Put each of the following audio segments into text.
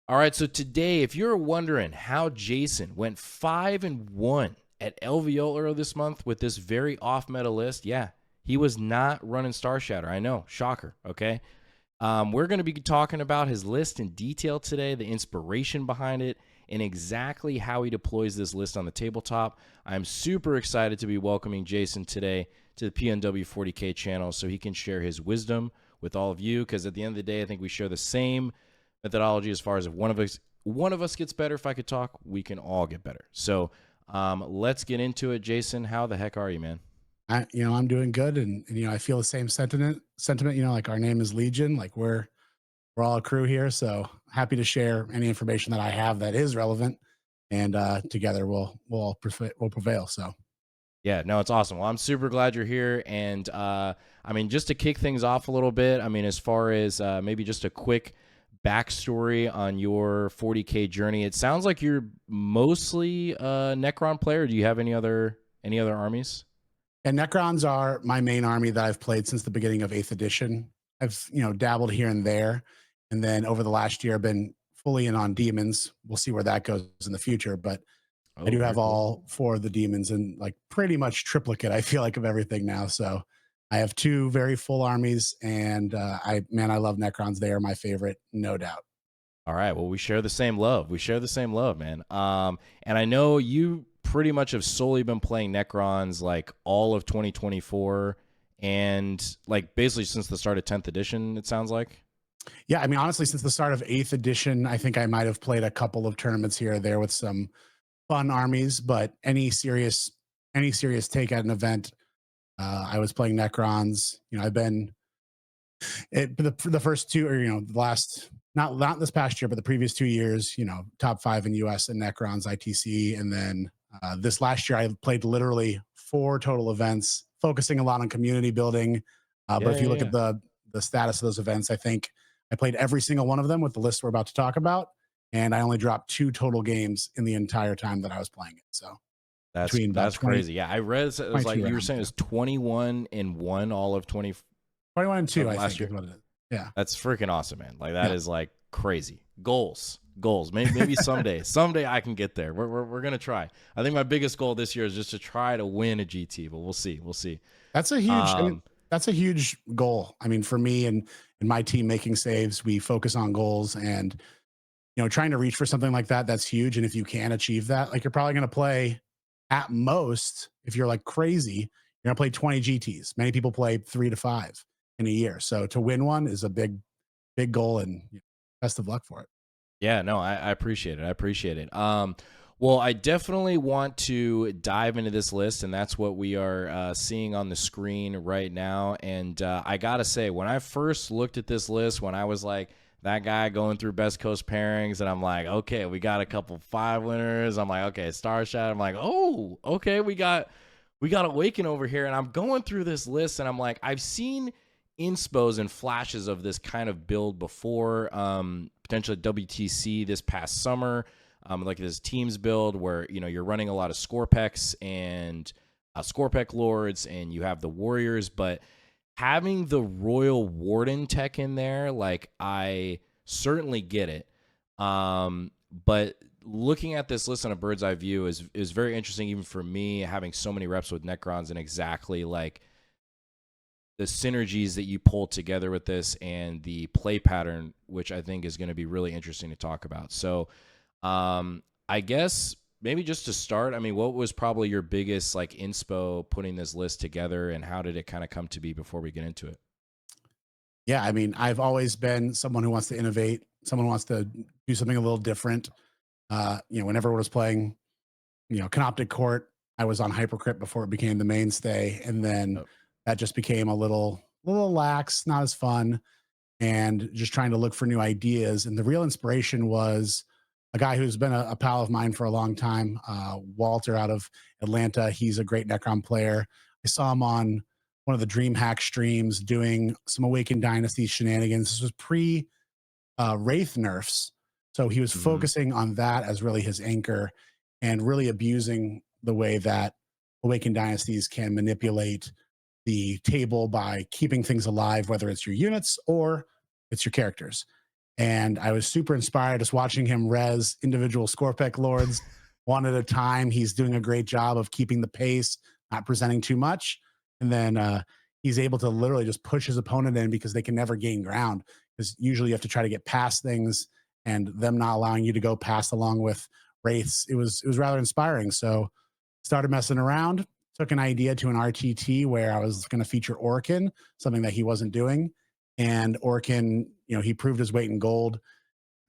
All right, so today, if you're wondering how Jason went 5-1 at LVO this month with this very off-meta list, yeah, he was not running Star Shatter. I know, shocker, okay? We're going to be talking about his list in detail today, the inspiration behind it, and exactly how he deploys this list on the tabletop. I'm super excited to be welcoming Jason today to the PNW 40K channel so he can share his wisdom with all of you, because at the end of the day, I think we share the same methodology as far as if one of us gets better. If I could talk, we can all get better. So let's get into it. Jason, how the heck are you, man? I'm doing good, and I feel the same sentiment. Like our name is Legion. Like we're all a crew here. So happy to share any information that I have that is relevant, and together we'll prevail. So Yeah, no, it's awesome. Well, I'm super glad you're here. And I mean, just to kick things off a little bit, I mean, as far as maybe just a quick backstory on your 40K journey, it sounds like you're mostly a Necron player. Do you have any other armies? and Necrons are my main army that I've played since the beginning of 8th edition. I've dabbled here and there, and then over the last year I've been fully in on demons. We'll see where that goes in the future, but I Oh, do very have cool. all four of the demons and like pretty much triplicate, I feel like, of everything now. So I have two very full armies, and I love Necrons. They are my favorite, no doubt. All right. Well, we share the same love. We share the same love, man. And I know you pretty much have solely been playing Necrons like all of 2024 and like basically since the start of 10th edition, it sounds like. Yeah, I mean, honestly, since the start of 8th edition, I think I might have played a couple of tournaments here or there with some fun armies, but any serious take at an event, I was playing Necrons. I've been the first two, or the last, not this past year, but the previous 2 years, top five in US and Necrons ITC, and then this last year I played literally four total events, focusing a lot on community building. But Yeah, if you yeah, look at yeah. the status of those events, I think I played every single one of them with the list we're about to talk about, and I only dropped two total games in the entire time that I was playing it. So between about That's 20, crazy. Yeah, I read it was like 22 you were rounds, saying it yeah. was 21 and 1 all of 20 21 and 2, of I last think, is year. what it is. Yeah. That's freaking awesome, man. Like that Yeah. is like crazy. Goals. Maybe someday I can get there. We're gonna try. I think my biggest goal this year is just to try to win a GT, but we'll see. We'll see. That's a huge I mean, Um, that's a huge goal. I mean, for me and my team making saves, we focus on goals, and trying to reach for something like that, that's huge. And if you can achieve that, like, you're probably going to play, at most, if you're like crazy, you're going to play 20 GTs. Many people play 3 to 5 in a year. So to win one is a big goal, and best of luck for it. Yeah, no, I appreciate it. I appreciate it. Well, I definitely want to dive into this list, and that's what we are seeing on the screen right now. And I gotta say, when I first looked at this list, when I was like that guy going through best coast pairings, and I'm like, okay, we got a couple 5 winners. I'm like, okay, Star Shot. I'm like, oh, okay, we got Awaken over here, and I'm going through this list, and I'm like, I've seen inspos and flashes of this kind of build before, potentially WTC this past summer, like this teams build where you're running a lot of Scorpeks and Scorpek lords, and you have the warriors, but having the royal warden tech in there, like I certainly get it. But looking at this list on a bird's eye view is very interesting, even for me, having so many reps with Necrons and exactly like the synergies that you pull together with this and the play pattern, which I think is going to be really interesting to talk about. So, I guess maybe just to start, I mean, what was probably your biggest like inspo putting this list together, and how did it kind of come to be before we get into it? Yeah, I mean, I've always been someone who wants to innovate, someone who wants to do something a little different. Whenever I was playing, Canoptic Court, I was on Hypercrypt before it became the mainstay, and then Oh, that just became a little lax, not as fun, and just trying to look for new ideas. And the real inspiration was a guy who's been a pal of mine for a long time, Walter out of Atlanta. He's a great Necron player. I saw him on one of the DreamHack streams doing some Awakened Dynasty shenanigans. This was pre Wraith nerfs. So he was mhm. focusing on that as really his anchor, and really abusing the way that Awakened Dynasties can manipulate the table by keeping things alive, whether it's your units or it's your characters. And I was super inspired just watching him res individual Scorpek lords one at a time. He's doing a great job of keeping the pace, not presenting too much. And then he's able to literally just push his opponent in because they can never gain ground. Because usually you have to try to get past things and them not allowing you to go past along with wraiths. It was rather inspiring. So started messing around, took an idea to an RTT where I was going to feature Orkin, something that he wasn't doing. And Orkin, he proved his weight in gold.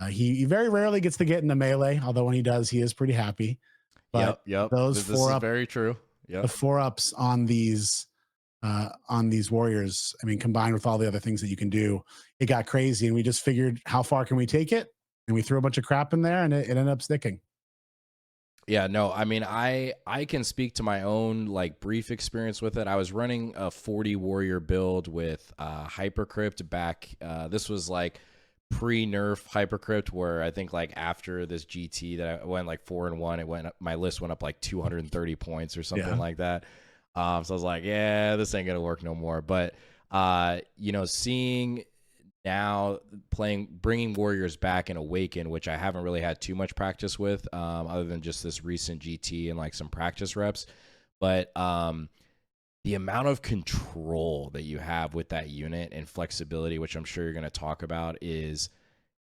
He very rarely gets to get into melee, although when he does, he is pretty happy. But Yep. those This is very true. the Yep. 4-ups on these warriors, I mean, combined with all the other things that you can do, it got crazy. And we just figured, how far can we take it? And we threw a bunch of crap in there, and it ended up sticking. Yeah, no, I mean, I can speak to my own like brief experience with it. I was running a 40 warrior build with Hypercrypt back. This was like pre-nerf Hypercrypt, where I think like after this GT that I went like 4-1, my list went up like 230 points or something like that. So I was like, yeah, this ain't gonna work no more. But seeing now bringing warriors back in Awaken, which I haven't really had too much practice with, other than just this recent GT and like some practice reps. But the amount of control that you have with that unit and flexibility, which I'm sure you're going to talk about, it's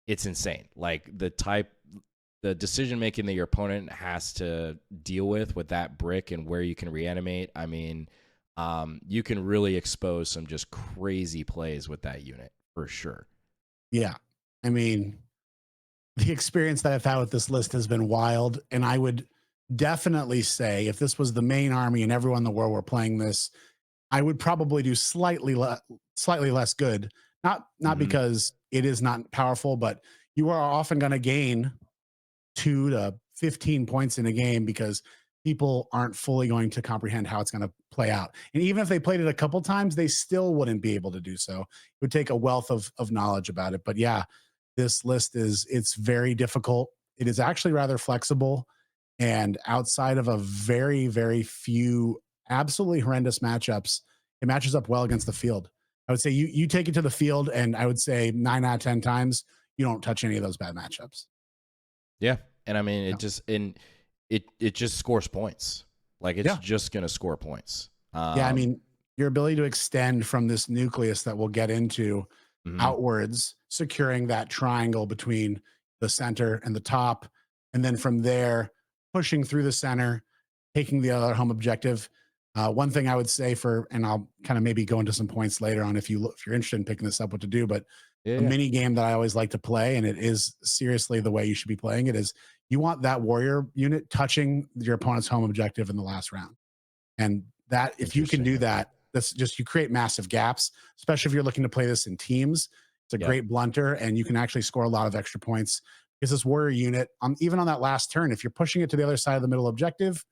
insane. Like the decision making that your opponent has to deal with that brick and where you can reanimate. I mean, you can really expose some just crazy plays with that unit. For sure. Yeah. I mean, the experience that I've had with this list has been wild. And I would definitely say if this was the main army and everyone in the world were playing this, I would probably do slightly less good. Not because it is not powerful, but you are often going to gain 2 to 15 points in a game because people aren't fully going to comprehend how it's going to play out. And even if they played it a couple times, they still wouldn't be able to do so. It would take a wealth of knowledge about it. But yeah, this list it's very difficult. It is actually rather flexible. And outside of a very, very few absolutely horrendous matchups, it matches up well against the field. I would say you take it to the field, and I would say 9 out of 10 times, you don't touch any of those bad matchups. Yeah. And I mean, it just scores points. Like it's just going to score points. I mean, your ability to extend from this nucleus that we'll get into outwards, securing that triangle between the center and the top, and then from there pushing through the center, taking the other home objective. One thing I would say and I'll kind of maybe go into some points later on if you're interested in picking this up, what to do, but a mini game that I always like to play, and it is seriously the way you should be playing it, is you want that warrior unit touching your opponent's home objective in the last round. And that, if you can do that, that's just, you create massive gaps, especially if you're looking to play this in teams. It's a great blunter, and you can actually score a lot of extra points because this warrior unit, even on that last turn, if you're pushing it to the other side of the middle objective,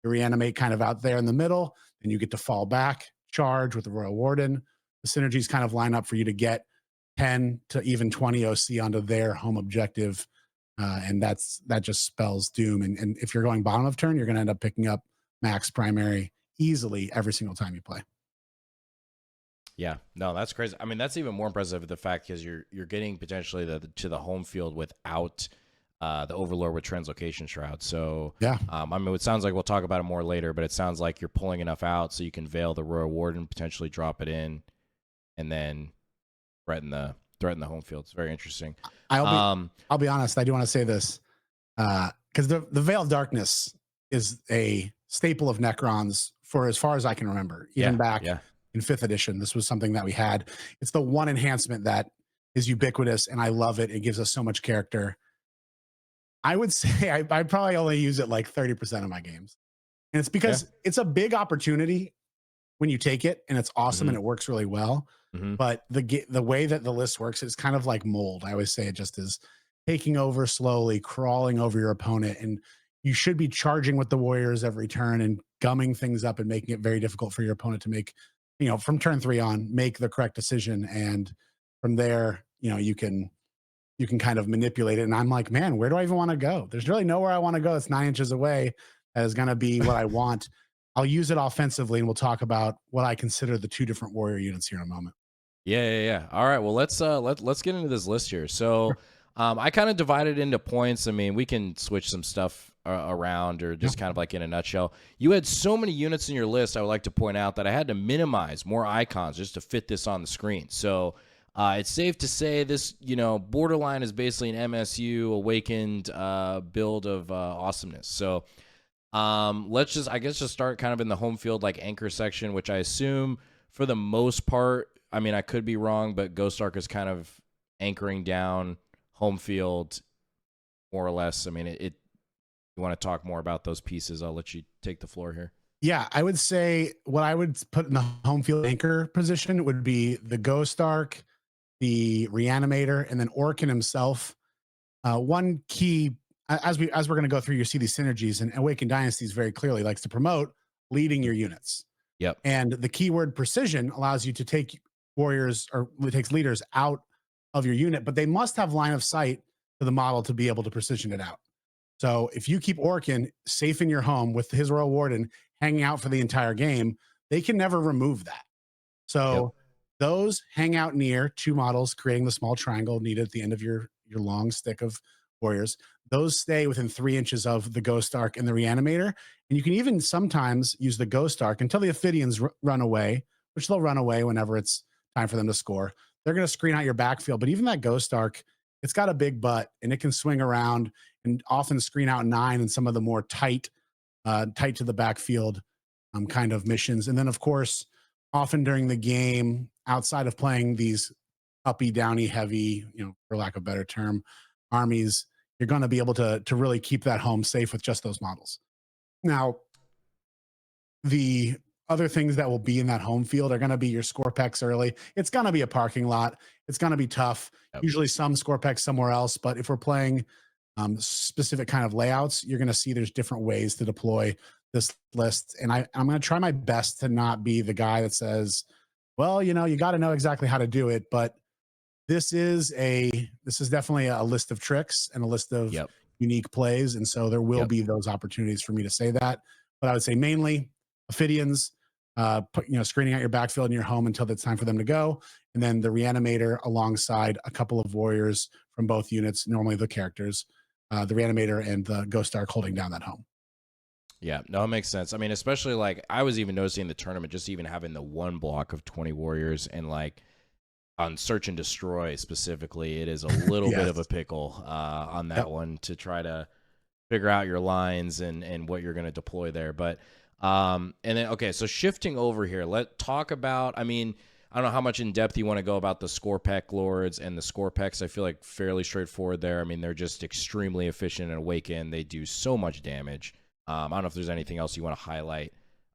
you reanimate kind of out there in the middle, and you get to fall back, charge with the Royal Warden. The synergies kind of line up for you to get 10 to even 20 OC onto their home objective. And that just spells doom. And if you're going bottom of turn, you're going to end up picking up max primary easily every single time you play. Yeah, no, that's crazy. I mean, that's even more impressive with the fact because you're getting potentially to the home field without the Overlord with Translocation Shroud. So yeah, I mean, it sounds like we'll talk about it more later, but it sounds like you're pulling enough out so you can veil the Royal Warden, potentially drop it in, and then threaten the home field. It's very interesting. I'll be honest. I do want to say this because the Veil of Darkness is a staple of Necrons for as far as I can remember. Even back in 5th edition, this was something that we had. It's the one enhancement that is ubiquitous, and I love it. It gives us so much character. I would say I probably only use it like 30% of my games, and it's because it's a big opportunity when you take it, and it's awesome and it works really well. But the way that the list works is kind of like mold. I always say it just is taking over slowly, crawling over your opponent, and you should be charging with the warriors every turn and gumming things up and making it very difficult for your opponent to make, from turn 3 on, make the correct decision. And from there, you can kind of manipulate it. And I'm like, man, where do I even want to go? There's really nowhere I want to go. It's 9 inches away. That is going to be what I want. I'll use it offensively, and we'll talk about what I consider the 2 different warrior units here in a moment. Yeah. All right. Well, let's get into this list here. So, I kind of divided into points. I mean, we can switch some stuff around, or Yeah. just kind of like in a nutshell. You had so many units in your list. I would like to point out that I had to minimize more icons just to fit this on the screen. So, it's safe to say this, borderline is basically an MSU awakened build of awesomeness. So, let's just, I guess, just start kind of in the home field, like anchor section, which I assume for the most part, I mean, I could be wrong, but Ghost Ark is kind of anchoring down home field more or less. I mean, you want to talk more about those pieces? I'll let you take the floor here. Yeah, I would say what I would put in the home field anchor position would be the Ghost Ark, the Reanimator, and then Orkin himself. One key, as we're going to go through, you see these synergies, and Awakened Dynasties very clearly likes to promote leading your units. Yep. And the keyword precision allows you to take warriors, or it takes leaders out of your unit, but they must have line of sight to the model to be able to precision it out. So if you keep Orkin safe in your home with his Royal Warden hanging out for the entire game, they can never remove that. Yep. So those hang out near two models, creating the small triangle needed at the end of your long stick of warriors. Those stay within 3 inches of the Ghost Ark and the Reanimator. And you can even sometimes use the Ghost Ark until the Ophidians run away, which they'll run away whenever it's time for them to score. They're going to screen out your backfield. But even that Ghost Ark, it's got a big butt and it can swing around and often screen out 9 in some of the more tight to the backfield kind of missions. And then, of course, often during the game, outside of playing these uppy, downy, heavy, for lack of a better term, armies, you're going to be able to really keep that home safe with just those models. Now, the other things that will be in that home field are going to be your Scorpeks early. It's going to be a parking lot. It's going to be tough. Yep. Usually some Scorpeks somewhere else, but if we're playing specific kind of layouts, you're going to see there's different ways to deploy this list. And I'm going to try my best to not be the guy that says, well, you got to know exactly how to do it. But this is definitely a list of tricks and a list of Yep. unique plays. And so there will Yep. be those opportunities for me to say that. But I would say mainly Ophidians, screening out your backfield in your home until it's time for them to go. And then the Reanimator alongside a couple of warriors from both units, normally the characters, the Reanimator and the Ghost Ark holding down that home. Yeah, no, it makes sense. I mean, especially like I was even noticing in the tournament, just even having the one block of 20 warriors, and like on search and destroy specifically, it is a little bit of a pickle on that one to try to figure out your lines and what you're going to deploy there. But and then okay, so shifting over here, let's talk about. I mean, I don't know how much in depth you want to go about the Scorpek lords and the Scorpeks. I feel like fairly straightforward there. I mean, they're just extremely efficient and awakened. They do so much damage. I don't know if there's anything else you want to highlight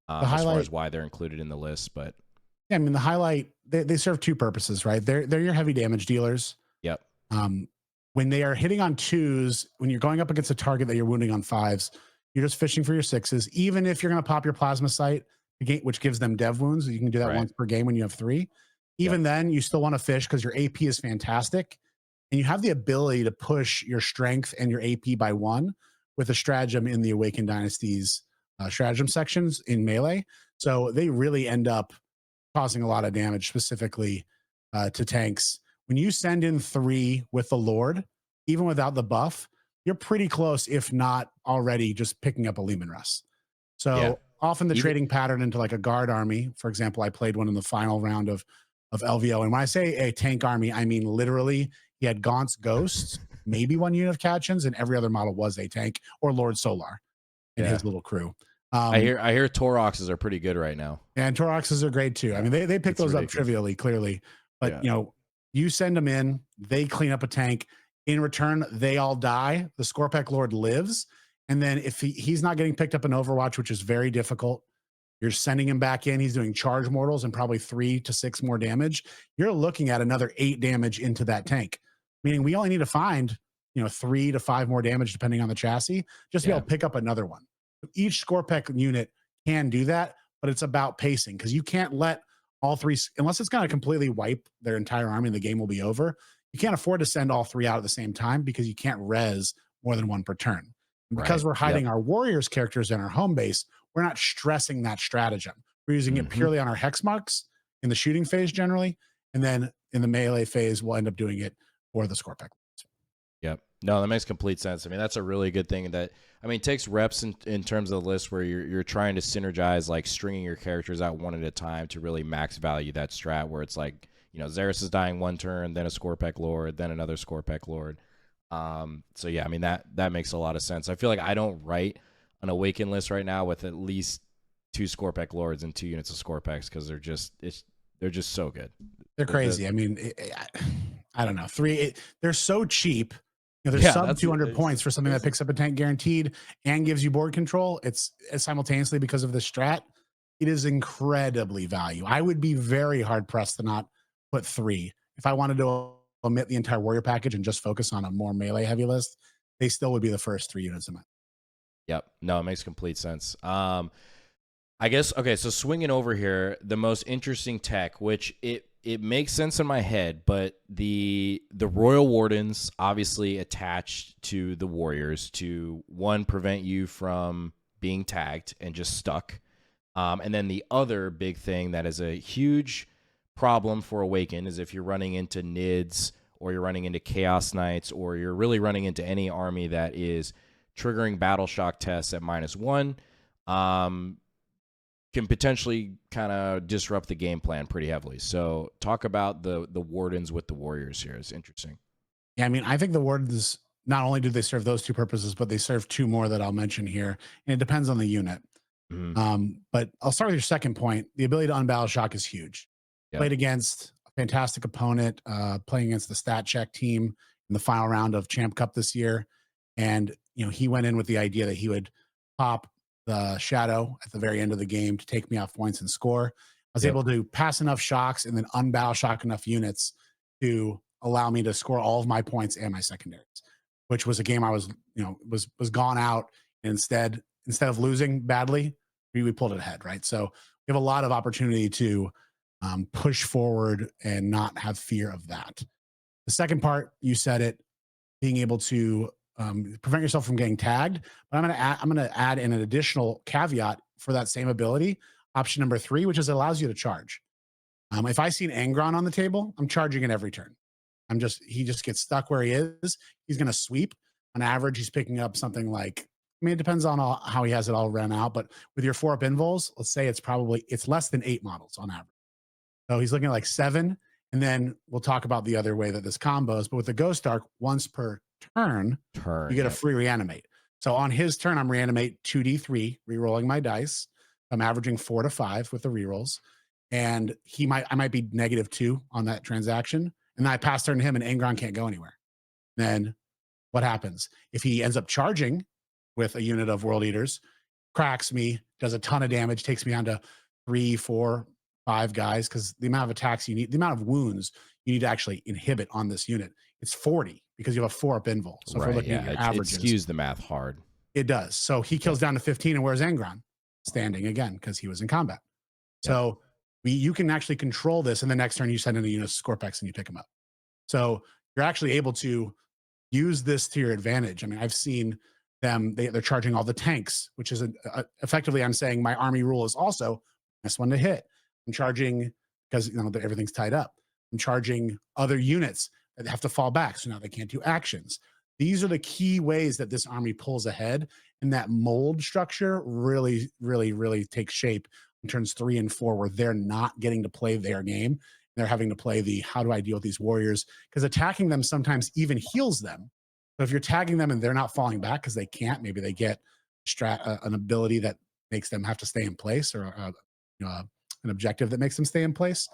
as far as why they're included in the list, but yeah, I mean the highlight they serve two purposes, right? They're your heavy damage dealers. yep. When they are hitting on 2s, when you're going up against a target that you're wounding on 5s, you're just fishing for your 6s. Even if you're going to pop your plasma sight, which gives them dev wounds, you can do that once per game when you have 3. Even then, you still want to fish because your AP is fantastic, and you have the ability to push your strength and your AP by 1 with a stratagem in the Awakened Dynasties stratagem sections in melee. So they really end up causing a lot of damage, specifically to tanks. When you send in 3 with the Lord, even without the buff, you're pretty close, if not already just picking up a Leman Russ. So often the trading pattern into like a guard army, for example, I played one in the final round of LVO. And when I say a tank army, I mean literally he had Gaunt's Ghosts, maybe 1 unit of Catchins, and every other model was a tank, or Lord Solar and his little crew. I hear Toroxes are pretty good right now. And Toroxes are great too. I mean, they pick those up trivially, clearly. But you send them in, they clean up a tank. In return, they all die. The Scorpek Lord lives. And then if he's not getting picked up in Overwatch, which is very difficult, you're sending him back in. He's doing charge mortals and probably 3 to 6 more damage. You're looking at another 8 damage into that tank, meaning we only need to find 3 to 5 more damage depending on the chassis, just to be able to pick up another one. Each Scorpek unit can do that, but it's about pacing because you can't let all 3, unless it's going to completely wipe their entire army and the game will be over. You can't afford to send all 3 out at the same time because you can't res more than 1 per turn. And because we're hiding our warriors characters in our home base, we're not stressing that stratagem. We're using it purely on our hex marks in the shooting phase generally, And then in the melee phase, we'll end up doing it for the Scorpek. Yep. No, that makes complete sense. I mean, that's a really good thing that, I mean, it takes reps in terms of the list where you're trying to synergize, like stringing your characters out one at a time to really max value that strat where it's like, you know, Xeris is dying one turn, then a Scorpek Lord, then another Scorpek Lord. So yeah, I mean, that makes a lot of sense. I feel like I don't write an Awaken list right now with at least 2 Scorpek Lords and 2 units of Scorpeks because they're just so good. They're crazy. I mean, I don't know. They're so cheap. You know, there's Yeah, sub 200 points for something that picks up a tank guaranteed and gives you board control. It's simultaneously because of the strat. It is incredibly value. I would be very hard pressed to not put 3. If I wanted to omit the entire warrior package and just focus on a more melee heavy list, they still would be the first 3 units in my. Yep. No, it makes complete sense. I guess, okay, so swinging over here, the most interesting tech, which it makes sense in my head, but the Royal Wardens obviously attached to the Warriors to, one, prevent you from being tagged and just stuck. And then the other big thing that is a huge problem for Awaken is if you're running into Nids or you're running into Chaos Knights or you're really running into any army that is triggering Battle Shock tests at -1, can potentially kind of disrupt the game plan pretty heavily. So talk about the Wardens with the Warriors here. It's interesting. Yeah, I mean, I think the Wardens, not only do they serve those 2 purposes, but they serve 2 more that I'll mention here. And it depends on the unit. But I'll start with your second point. The ability to unbattle shock is huge. Yep. Played against a fantastic opponent, playing against the Stat Check team in the final round of Champ Cup this year. And, you know, he went in with the idea that he would pop the shadow at the very end of the game to take me off points and score. I was able to pass enough shocks and then unbattle shock enough units to allow me to score all of my points and my secondaries, which was a game I was, you know, was gone out. And instead of losing badly, we pulled it ahead, right? So we have a lot of opportunity to push forward and not have fear of that. The second part, you said it, being able to prevent yourself from getting tagged. But I'm gonna add in an additional caveat for that same ability, option number 3, which is it allows you to charge. If I see an Angron on the table, I'm charging it every turn. He just gets stuck where he is. He's gonna sweep. On average, he's picking up something like, I mean, it depends on how he has it all run out. But with your 4-up invols, let's say it's less than 8 models on average. So he's looking at like 7. And then we'll talk about the other way that this combos. But with the Ghost Arc, once per turn, you get a free reanimate. So on his turn, I'm reanimate 2d3, re-rolling my dice. I'm averaging 4 to 5 with the rerolls. And I might be -2 on that transaction. And then I pass turn to him and Angron can't go anywhere. Then what happens? If he ends up charging with a unit of World Eaters, cracks me, does a ton of damage, takes me down to 3, 4, 5 guys, because the amount of attacks you need, the amount of wounds you need to actually inhibit on this unit, it's 40 because you have a 4-up invul. So if we're looking at your averages, it skews the math hard. It does. So he kills down to 15, and where's Angron? Standing again because he was in combat. So you can actually control this, and the next turn you send in a unit of Scorpex and you pick them up. So you're actually able to use this to your advantage. I mean, I've seen them, they're charging all the tanks, which is effectively, I'm saying my army rule is also -1 to hit. I'm charging because, you know, everything's tied up. I'm charging other units that have to fall back. So now they can't do actions. These are the key ways that this army pulls ahead. And that mold structure really, really, really takes shape in turns 3 and 4, where they're not getting to play their game. They're having to play the, how do I deal with these warriors? Because attacking them sometimes even heals them. So if you're tagging them and they're not falling back because they can't, maybe they get an ability that makes them have to stay in place, or an objective that makes them stay in place.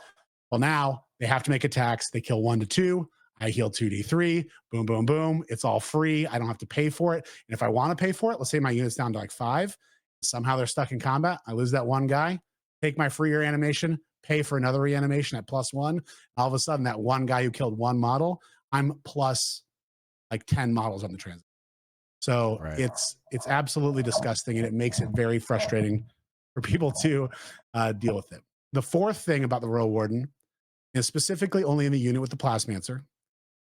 Well, now they have to make attacks. They kill 1 to 2. I heal 2d3. Boom, boom, boom. It's all free. I don't have to pay for it. And if I want to pay for it, let's say my unit's down to like 5. Somehow they're stuck in combat. I lose that one guy. Take my free reanimation. Pay for another reanimation at +1. All of a sudden, that one guy who killed one model, I'm plus like 10 models on the transit. So it's absolutely disgusting, and it makes it very frustrating for people to deal with it. The fourth thing about the Royal Warden is specifically only in the unit with the Plasmancer.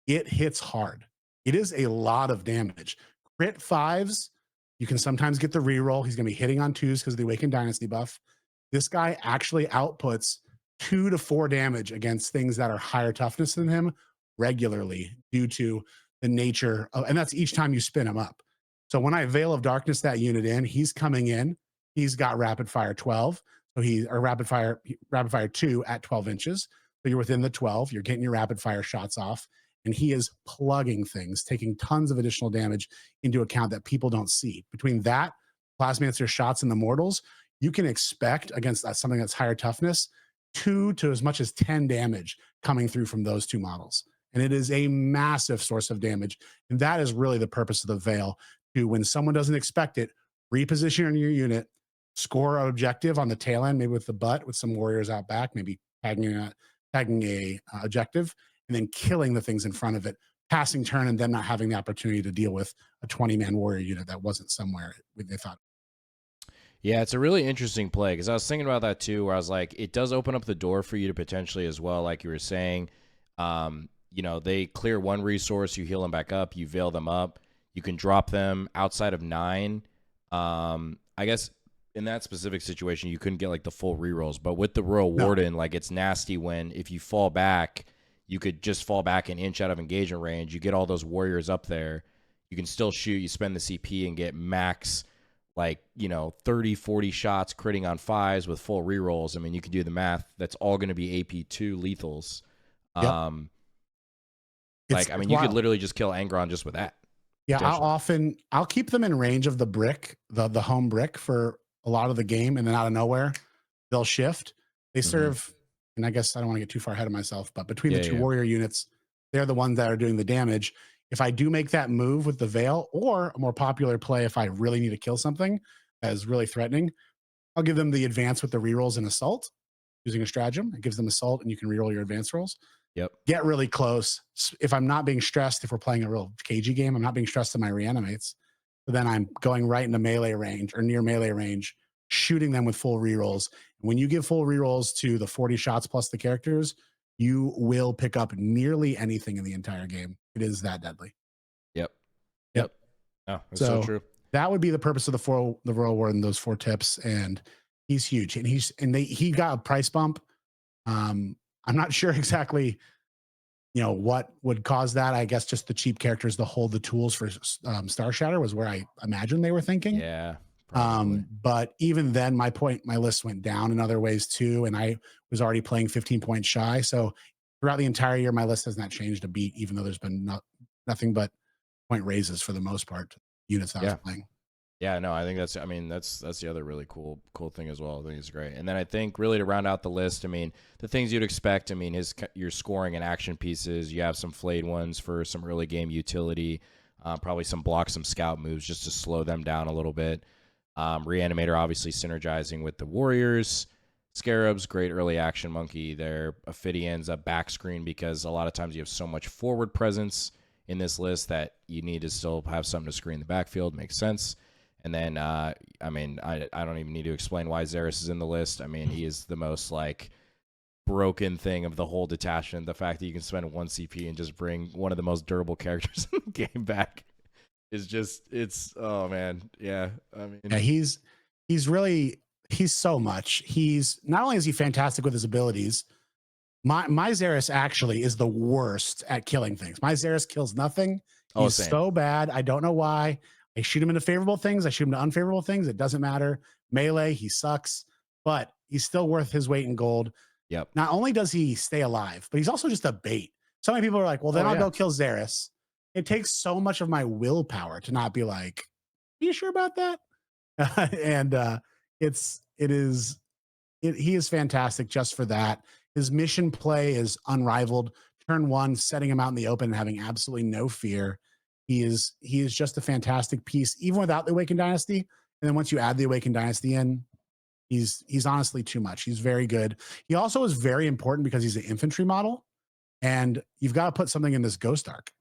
It hits hard. It is a lot of damage. Crit 5s, you can sometimes get the reroll. He's going to be hitting on 2s because of the Awakened Dynasty buff. This guy actually outputs 2 to 4 damage against things that are higher toughness than him regularly due to the nature of, and that's each time you spin him up. So when I Veil of Darkness that unit in, he's coming in, he's got rapid fire 12. So he or rapid fire 2 at 12 inches. So you're within the 12, you're getting your rapid fire shots off, and he is plugging things, taking tons of additional damage into account that people don't see. Between that, Plasmancer shots and the mortals, you can expect against something that's higher toughness 2 to as much as 10 damage coming through from those two models. And it is a massive source of damage. And that is really the purpose of the Veil, to when someone doesn't expect it, reposition on your unit, score an objective on the tail end, maybe with the butt, with some warriors out back, maybe tagging a objective, and then killing the things in front of it, passing turn, and then not having the opportunity to deal with a 20-man warrior unit that wasn't somewhere they thought. Yeah, it's a really interesting play because I was thinking about that too, where I was like, it does open up the door for you to potentially as well, like you were saying. You know, they clear one resource, you heal them back up, you veil them up, you can drop them outside of 9. I guess in that specific situation, you couldn't get like the full rerolls, but with the Royal Warden, like it's nasty when if you fall back, you could just fall back an inch out of engagement range. You get all those warriors up there, you can still shoot, you spend the CP and get max, like, you know, 30, 40 shots critting on 5s with full rerolls. I mean, you can do the math. That's all going to be AP2 lethals. Yep. Like, I mean, you could literally just kill Angron just with that. Yeah, I'll keep them in range of the brick, the home brick for a lot of the game, and then out of nowhere, they'll shift. They serve, and I guess I don't want to get too far ahead of myself, but between the two warrior units, they're the ones that are doing the damage. If I do make that move with the Veil, or a more popular play, if I really need to kill something that is really threatening, I'll give them the advance with the rerolls in Assault using a stratagem. It gives them Assault, and you can reroll your advance rolls. Yep. Get really close. If I'm not being stressed, if we're playing a real cagey game, I'm not being stressed in my reanimates. So then I'm going right into melee range or near melee range, shooting them with full rerolls. When you give full rerolls to the 40 shots plus the characters, you will pick up nearly anything in the entire game. It is that deadly. Yep. Yep. Oh, that's so true. That would be the purpose of the Royal Warden, those 4 tips, and he's huge. And he got a price bump. I'm not sure exactly, you know, what would cause that. I guess just the cheap characters to hold the tools for Star Shatter was where I imagine they were thinking. Yeah. But even then, my list went down in other ways too, and I was already playing 15 points shy. So throughout the entire year, my list has not changed a beat, even though there's been nothing but point raises for the most part. Units that I was playing. Yeah, no, I think that's the other really cool thing as well. I think it's great. And then I think really to round out the list, I mean, the things you'd expect, I mean, your scoring and action pieces, you have some flayed ones for some early game utility, probably some block, some scout moves just to slow them down a little bit. Reanimator obviously synergizing with the warriors. Scarabs, great early action monkey there. Ophidians, a back screen because a lot of times you have so much forward presence in this list that you need to still have something to screen the backfield. Makes sense. And then, I mean, I don't even need to explain why Xeris is in the list. I mean, he is the most, like, broken thing of the whole detachment. The fact that you can spend 1 CP and just bring one of the most durable characters in the game back is just, oh, man. Yeah, I mean. Yeah, he's so much. He's, not only is he fantastic with his abilities, my Xeris actually is the worst at killing things. My Xeris kills nothing. He's so bad. I don't know why. I shoot him into favorable things. I shoot him to unfavorable things. It doesn't matter. Melee, he sucks, but he's still worth his weight in gold. Yep. Not only does he stay alive, but he's also just a bait. So many people are like, well, then I'll go kill Xeris. It takes so much of my willpower to not be like, are you sure about that? And he is fantastic just for that. His mission play is unrivaled. Turn 1, setting him out in the open and having absolutely no fear. He is just a fantastic piece, even without the Awakened Dynasty. And then once you add the Awakened Dynasty in, he's honestly too much. He's very good. He also is very important because he's an infantry model, and you've got to put something in this Ghost Arc.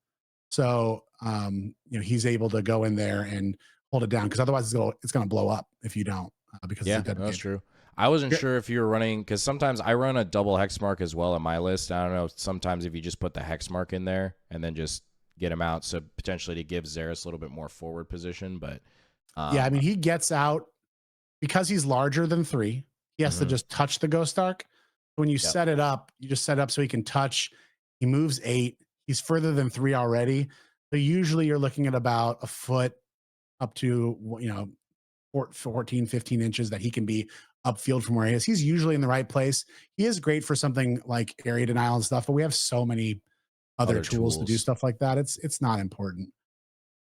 So you know, he's able to go in there and hold it down, because otherwise it's going to blow up if you don't. Because that's true. I wasn't sure if you were running, because sometimes I run a double hex mark as well on my list. I don't know, sometimes if you just put the hex mark in there and then just get him out, so potentially to give Xeris a little bit more forward position. But yeah, I mean, he gets out because he's larger than 3. He has to just touch the Ghost Arc. When you Yep. set it up, you just set it up so he can touch. He moves 8. He's further than 3 already. So usually you're looking at about a foot up to, 14, 15 inches that he can be upfield from where he is. He's usually in the right place. He is great for something like area denial and stuff, but we have so many other Other tools to do tools. stuff like that. It's not important.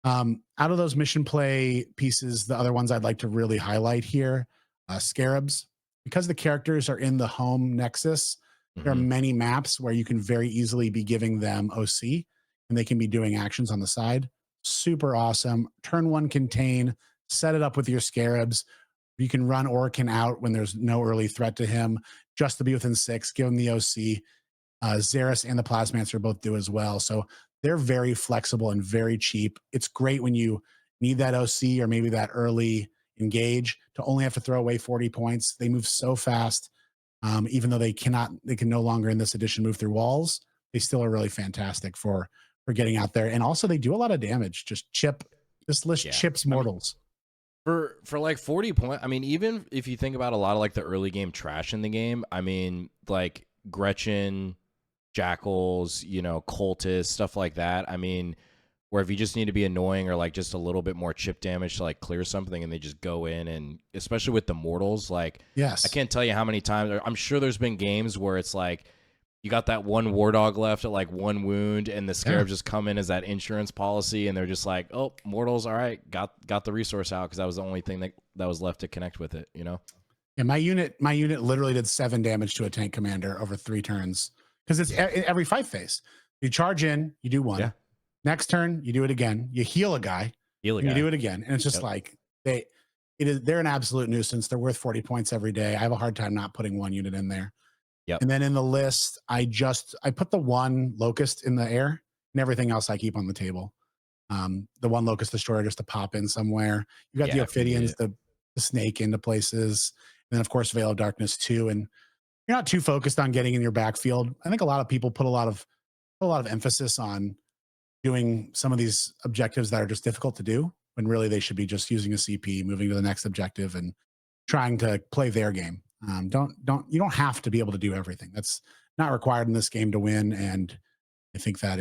Out of those mission play pieces, the other ones I'd like to really highlight here, scarabs. Because the characters are in the home nexus, there are Hmm. many maps where you can very easily be giving them OC and they can be doing actions on the side. Super awesome. Turn one contain, set it up with your scarabs. You can run Orkin out when there's no early threat to him, just to be within 6, give him the OC. Xeris and the Plasmancer both do as well. So they're very flexible and very cheap. It's great when you need that OC or maybe that early engage to only have to throw away 40 points. They move so fast, even though they can no longer in this edition move through walls. They still are really fantastic for getting out there, and also they do a lot of damage. Just chip. This list Yeah. chips I mean, mortals. for like 40 point, I mean, even if you think about a lot of like the early game trash in the game, I mean, like Gretchen, Jackals, cultists, stuff like that. I mean, where if you just need to be annoying or like just a little bit more chip damage to like clear something and they just go in, and especially with the mortals, like I Yes. can't tell you how many times, I'm sure there's been games where it's like you got that one war dog left at like one wound and the Yeah. scarabs just come in as that insurance policy and they're just like, oh, mortals, all right, got the resource out because that was the only thing that was left to connect with it, Yeah, my unit literally did 7 damage to a tank commander over 3 turns because it's every fight phase. You charge in, you do Yeah. 1. Next turn, you do it again. You heal a guy, Heal a and you guy. do it again. And it's just Yep. like they're an absolute nuisance. They're worth 40 points every day. I have a hard time not putting one unit in there. Yep. And then in the list, I put the one locust in the air and everything else I keep on the table. The one locust destroyer just to pop in somewhere. You got the Yeah, if you need Ophidians, it. the snake into places, and then of course Veil of Darkness too. And you're not too focused on getting in your backfield. I think a lot of people put a lot of emphasis on doing some of these objectives that are just difficult to do when really they should be just using a CP, moving to the next objective, and trying to play their game. You don't have to be able to do everything. That's not required in this game to win. And I think that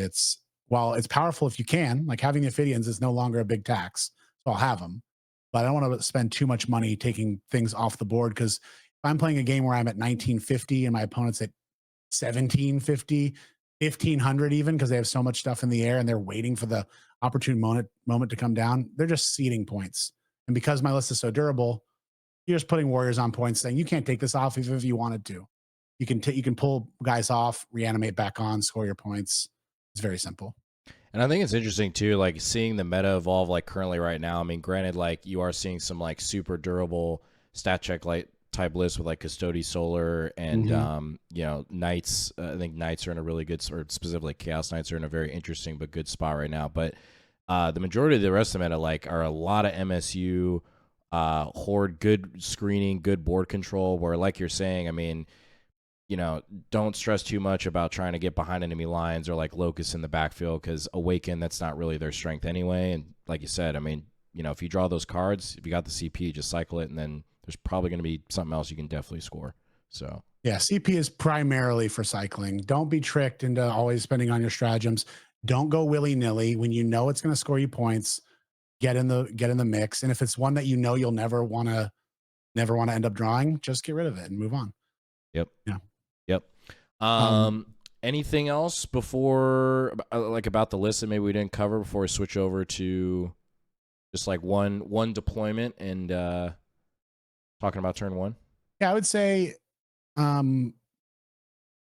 while it's powerful if you can, like having the Ophidians is no longer a big tax. So I'll have them, but I don't want to spend too much money taking things off the board because if I'm playing a game where I'm at 1950 and my opponent's at 1750, 1500 even because they have so much stuff in the air and they're waiting for the opportune moment to come down, they're just seeding points. And because my list is so durable, you're just putting warriors on points saying you can't take this off even if you wanted to. You can pull guys off, reanimate back on, score your points. It's very simple. And I think it's interesting too, like seeing the meta evolve like currently right now. I mean, granted, like you are seeing some like super durable stat check like type lists with like Custody Solar and Knights. I think Knights are in a really good, or specifically Chaos Knights are in a very interesting but good spot right now. But the majority of the rest of the meta like are a lot of MSU, Horde, good screening, good board control. Where like you're saying, I mean, don't stress too much about trying to get behind enemy lines or like locusts in the backfield because Awaken, that's not really their strength anyway. And like you said, I mean, if you draw those cards, if you got the CP, just cycle it, and then there's probably going to be something else you can definitely score. So yeah, CP is primarily for cycling. Don't be tricked into always spending on your stratagems. Don't go willy nilly when you know it's going to score you points. Get in the mix, and if it's one that you'll never want to end up drawing, just get rid of it and move on. Yep. Yeah. Yep. Anything else before like about the list that maybe we didn't cover before we switch over to just like one deployment and talking about turn 1? Yeah, I would say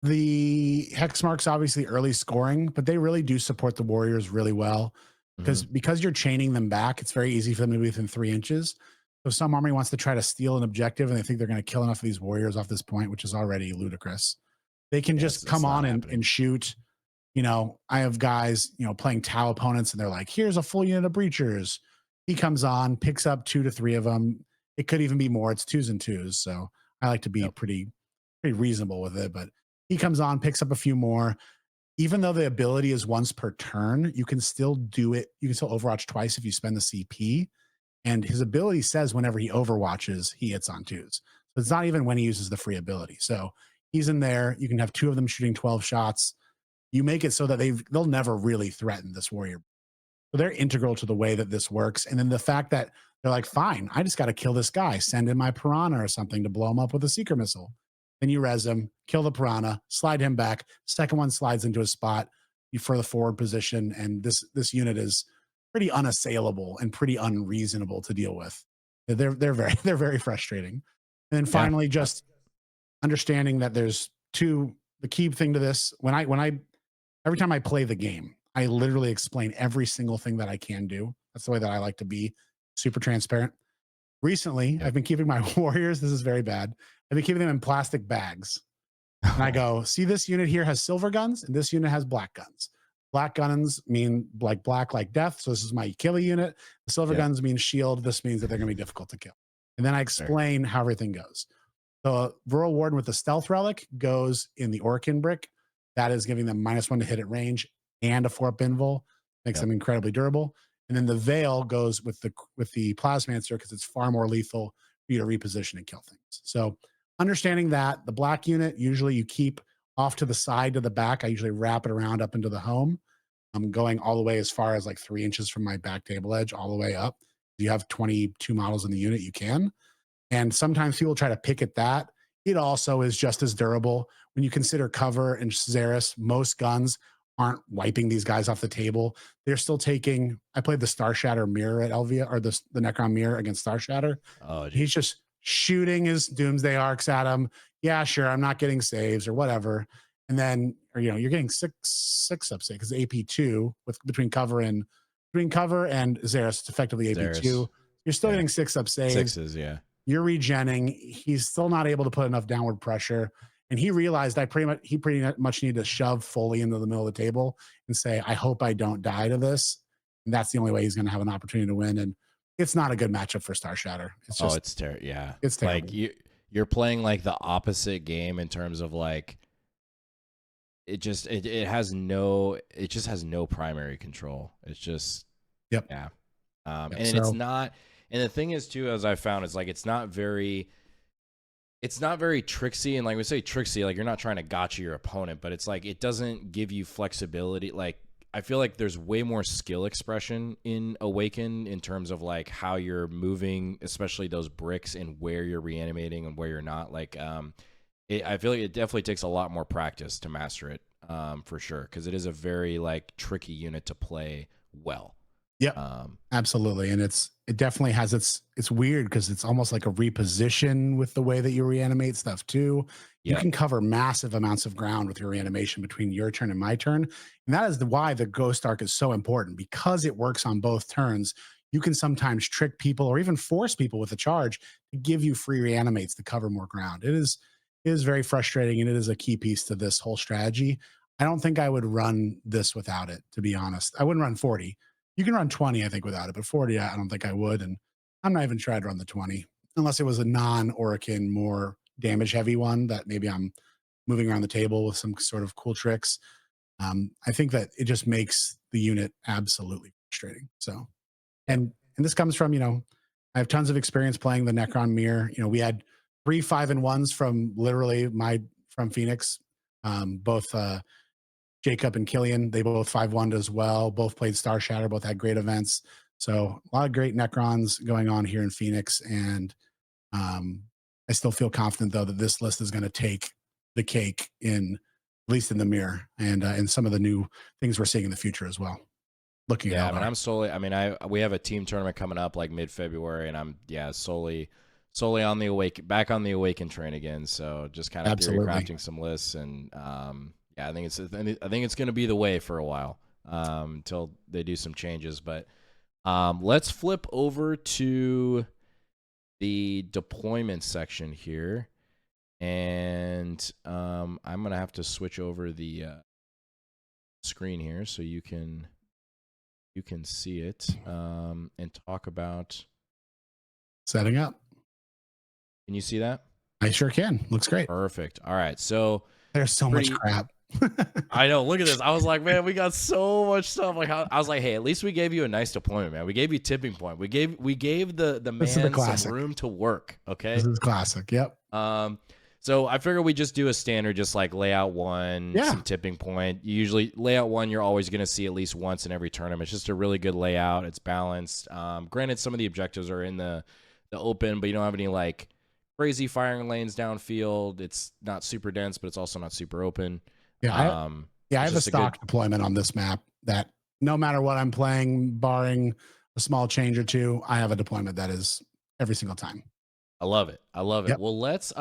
the hex marks obviously early scoring, but they really do support the warriors really well because you're chaining them back. It's very easy for them to be within 3 inches. So if some army wants to try to steal an objective and they think they're going to kill enough of these warriors off this point, which is already ludicrous, they can just come on and shoot. I have guys, playing Tau opponents and they're like, here's a full unit of breachers. He comes on, picks up 2 to 3 of them. It could even be more. It's 2s and 2s. So I like to be pretty reasonable with it, but he comes on, picks up a few more. Even though the ability is once per turn, you can still do it. You can still overwatch twice if you spend the CP. And his ability says whenever he overwatches, he hits on 2s. So it's not even when he uses the free ability. So He's in there. You can have 2 of them shooting 12 shots. You make it so that they'll never really threaten this warrior. So they're integral to the way that this works. And then the fact that they're like, fine, I just got to kill this guy, send in my piranha or something to blow him up with a seeker missile. Then you res him, kill the piranha, slide him back. Second one slides into a spot for the forward position. And this unit is pretty unassailable and pretty unreasonable to deal with. They're very frustrating. And then finally, just understanding that there's the key thing to this, every time I play the game, I literally explain every single thing that I can do. That's the way that I like to be, super transparent. Recently, I've been keeping my warriors, this is very bad, I've been keeping them in plastic bags. And I go, see, this unit here has silver guns and this unit has black guns. Black guns mean like black, like death. So this is my killer unit. The silver guns mean shield. This means that they're going to be difficult to kill. And then I explain how everything goes. So Rural Warden with the stealth relic goes in the Orkin brick. That is giving them -1 to hit at range and a 4-up invul, makes them incredibly durable. And then the Veil goes with the Plasmancer because it's far more lethal for you to reposition and kill things. So understanding that, the black unit, usually you keep off to the side to the back. I usually wrap it around up into the home. I'm going all the way as far as like 3 inches from my back table edge, all the way up. If you have 22 models in the unit, you can. And sometimes people try to pick at that. It also is just as durable. When you consider cover and Xeris, most guns aren't wiping these guys off the table. They're still taking, I played the Star Shatter mirror at Elvia, or the Necron mirror against Star Shatter. Oh, geez. He's just shooting his Doomsday Arcs at him. Yeah, sure, I'm not getting saves or whatever. And then, you're getting six up save because AP2 between cover and Xeris, it's effectively AP2. Xeris. You're still getting 6 up saves. Sixes, yeah. You're regenning. He's still not able to put enough downward pressure. And he realized he pretty much needed to shove fully into the middle of the table and say, I hope I don't die to this. And that's the only way he's going to have an opportunity to win. And it's not a good matchup for Star Shatter. It's just, it's terrible. Yeah. It's terrible. Like you're playing like the opposite game in terms of like, it just has no primary control. It's just, yeah. And it's not, and the thing is too, as I found, is like, it's not very tricksy. And like we say tricksy, like you're not trying to gotcha your opponent, but it's like, it doesn't give you flexibility. Like, I feel like there's way more skill expression in Awaken in terms of like how you're moving, especially those bricks and where you're reanimating and where you're not. Like, I feel like it definitely takes a lot more practice to master it, for sure, because it is a very like tricky unit to play well. Yeah, absolutely. And it definitely has it's weird because it's almost like a reposition with the way that you reanimate stuff too. You can cover massive amounts of ground with your reanimation between your turn and my turn. And that is why the Ghost Arc is so important, because it works on both turns. You can sometimes trick people or even force people with a charge to give you free reanimates to cover more ground. It is very frustrating, and it is a key piece to this whole strategy. I don't think I would run this without it, to be honest. I wouldn't run 40. You can run 20, I think, without it, but 40, I don't think I would. And I'm not even trying to run the 20 unless it was a non-Orican, more damage-heavy one that maybe I'm moving around the table with some sort of cool tricks. I think that it just makes the unit absolutely frustrating. So, and this comes from, I have tons of experience playing the Necron Mirror. We had 3 5-1s from literally from Phoenix, both Jacob and Killian. They both 5-1'd as well. Both played Star Shatter. Both had great events. So a lot of great Necrons going on here in Phoenix. And I still feel confident, though, that this list is going to take the cake at least in the mirror and some of the new things we're seeing in the future as well. Looking at we have a team tournament coming up like mid-February, and I'm solely on the back on the Awaken train again. So just kind of theory crafting some lists, and I think it's going to be the way for a while until they do some changes. But let's flip over to the deployment section here, and I'm going to have to switch over the screen here so you can see it and talk about setting up. Can you see that? I sure can. Looks great. Perfect. All right. So there's so much crap. I know. Look at this. I was like, man, we got so much stuff. Like, I was like, hey, at least we gave you a nice deployment, man. We gave you tipping point. We gave the man some room to work. Okay. This is classic. Yep. So I figure we just do a standard, just like layout one, Yeah. some tipping point. Usually layout one, you're always going to see at least once in every tournament. It's just a really good layout. It's balanced. Granted, some of the objectives are in the open, but you don't have any like crazy firing lanes downfield. It's not super dense, but it's also not super open. Yeah. I have a stock deployment on this map that no matter what I'm playing, barring a small change or two, I have a deployment that is every single time. I love it. I love it. Yep. Well, let's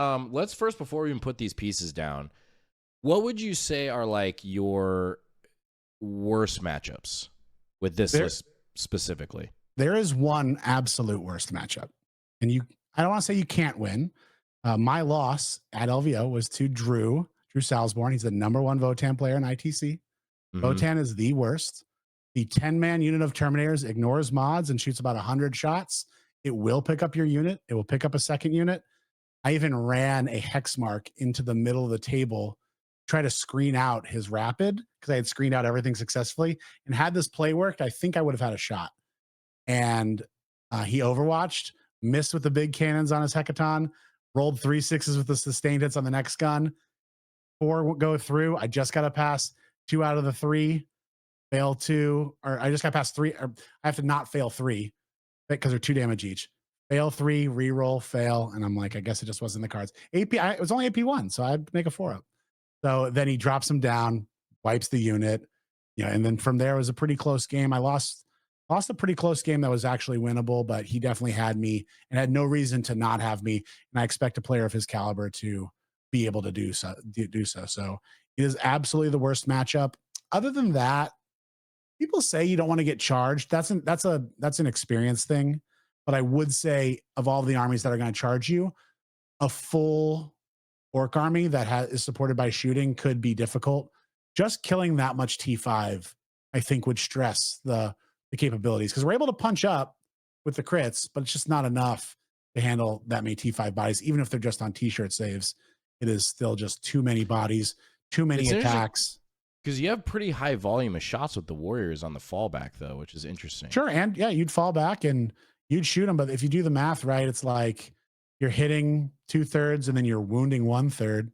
first, before we even put these pieces down, what would you say are like your worst matchups with this list specifically? There is one absolute worst matchup, and I don't want to say you can't win. My loss at LVO was to Drew Salzborn. He's the #1 Votan player in ITC. Votan is the worst. The 10-man unit of Terminators ignores mods and shoots about 100 shots. It will pick up your unit. It will pick up a second unit. I even ran a hex mark into the middle of the table, try to screen out his rapid because I had screened out everything successfully. And had this play worked, I think I would have had a shot. And he overwatched, missed with the big cannons on his hecaton, rolled 3 6s with the sustained hits on the next gun. 4 go through. I just got to pass 2 out of the 3, fail 2, or I just got past 3. Or I have to not fail 3 because they're 2 damage each. Fail 3, reroll, fail, and I'm like, I guess it just wasn't in the cards. It was only AP1, so I'd make a 4 up. So then he drops him down, wipes the unit, and then from there it was a pretty close game. I lost a pretty close game that was actually winnable, but he definitely had me and had no reason to not have me. And I expect a player of his caliber to be able to do so. So it is absolutely the worst matchup. Other than that, people say you don't want to get charged. That's an experience thing. But I would say of all the armies that are going to charge you, a full orc army that is supported by shooting could be difficult. Just killing that much T5, I think, would stress the capabilities because we're able to punch up with the crits, but it's just not enough to handle that many T5 bodies. Even if they're just on T-shirt saves, it is still just too many bodies, too many attacks. Because you have pretty high volume of shots with the warriors on the fallback, though, which is interesting. Sure, and yeah, you'd fall back and you'd shoot them, but if you do the math right, it's like you're hitting 2/3 and then you're wounding 1/3.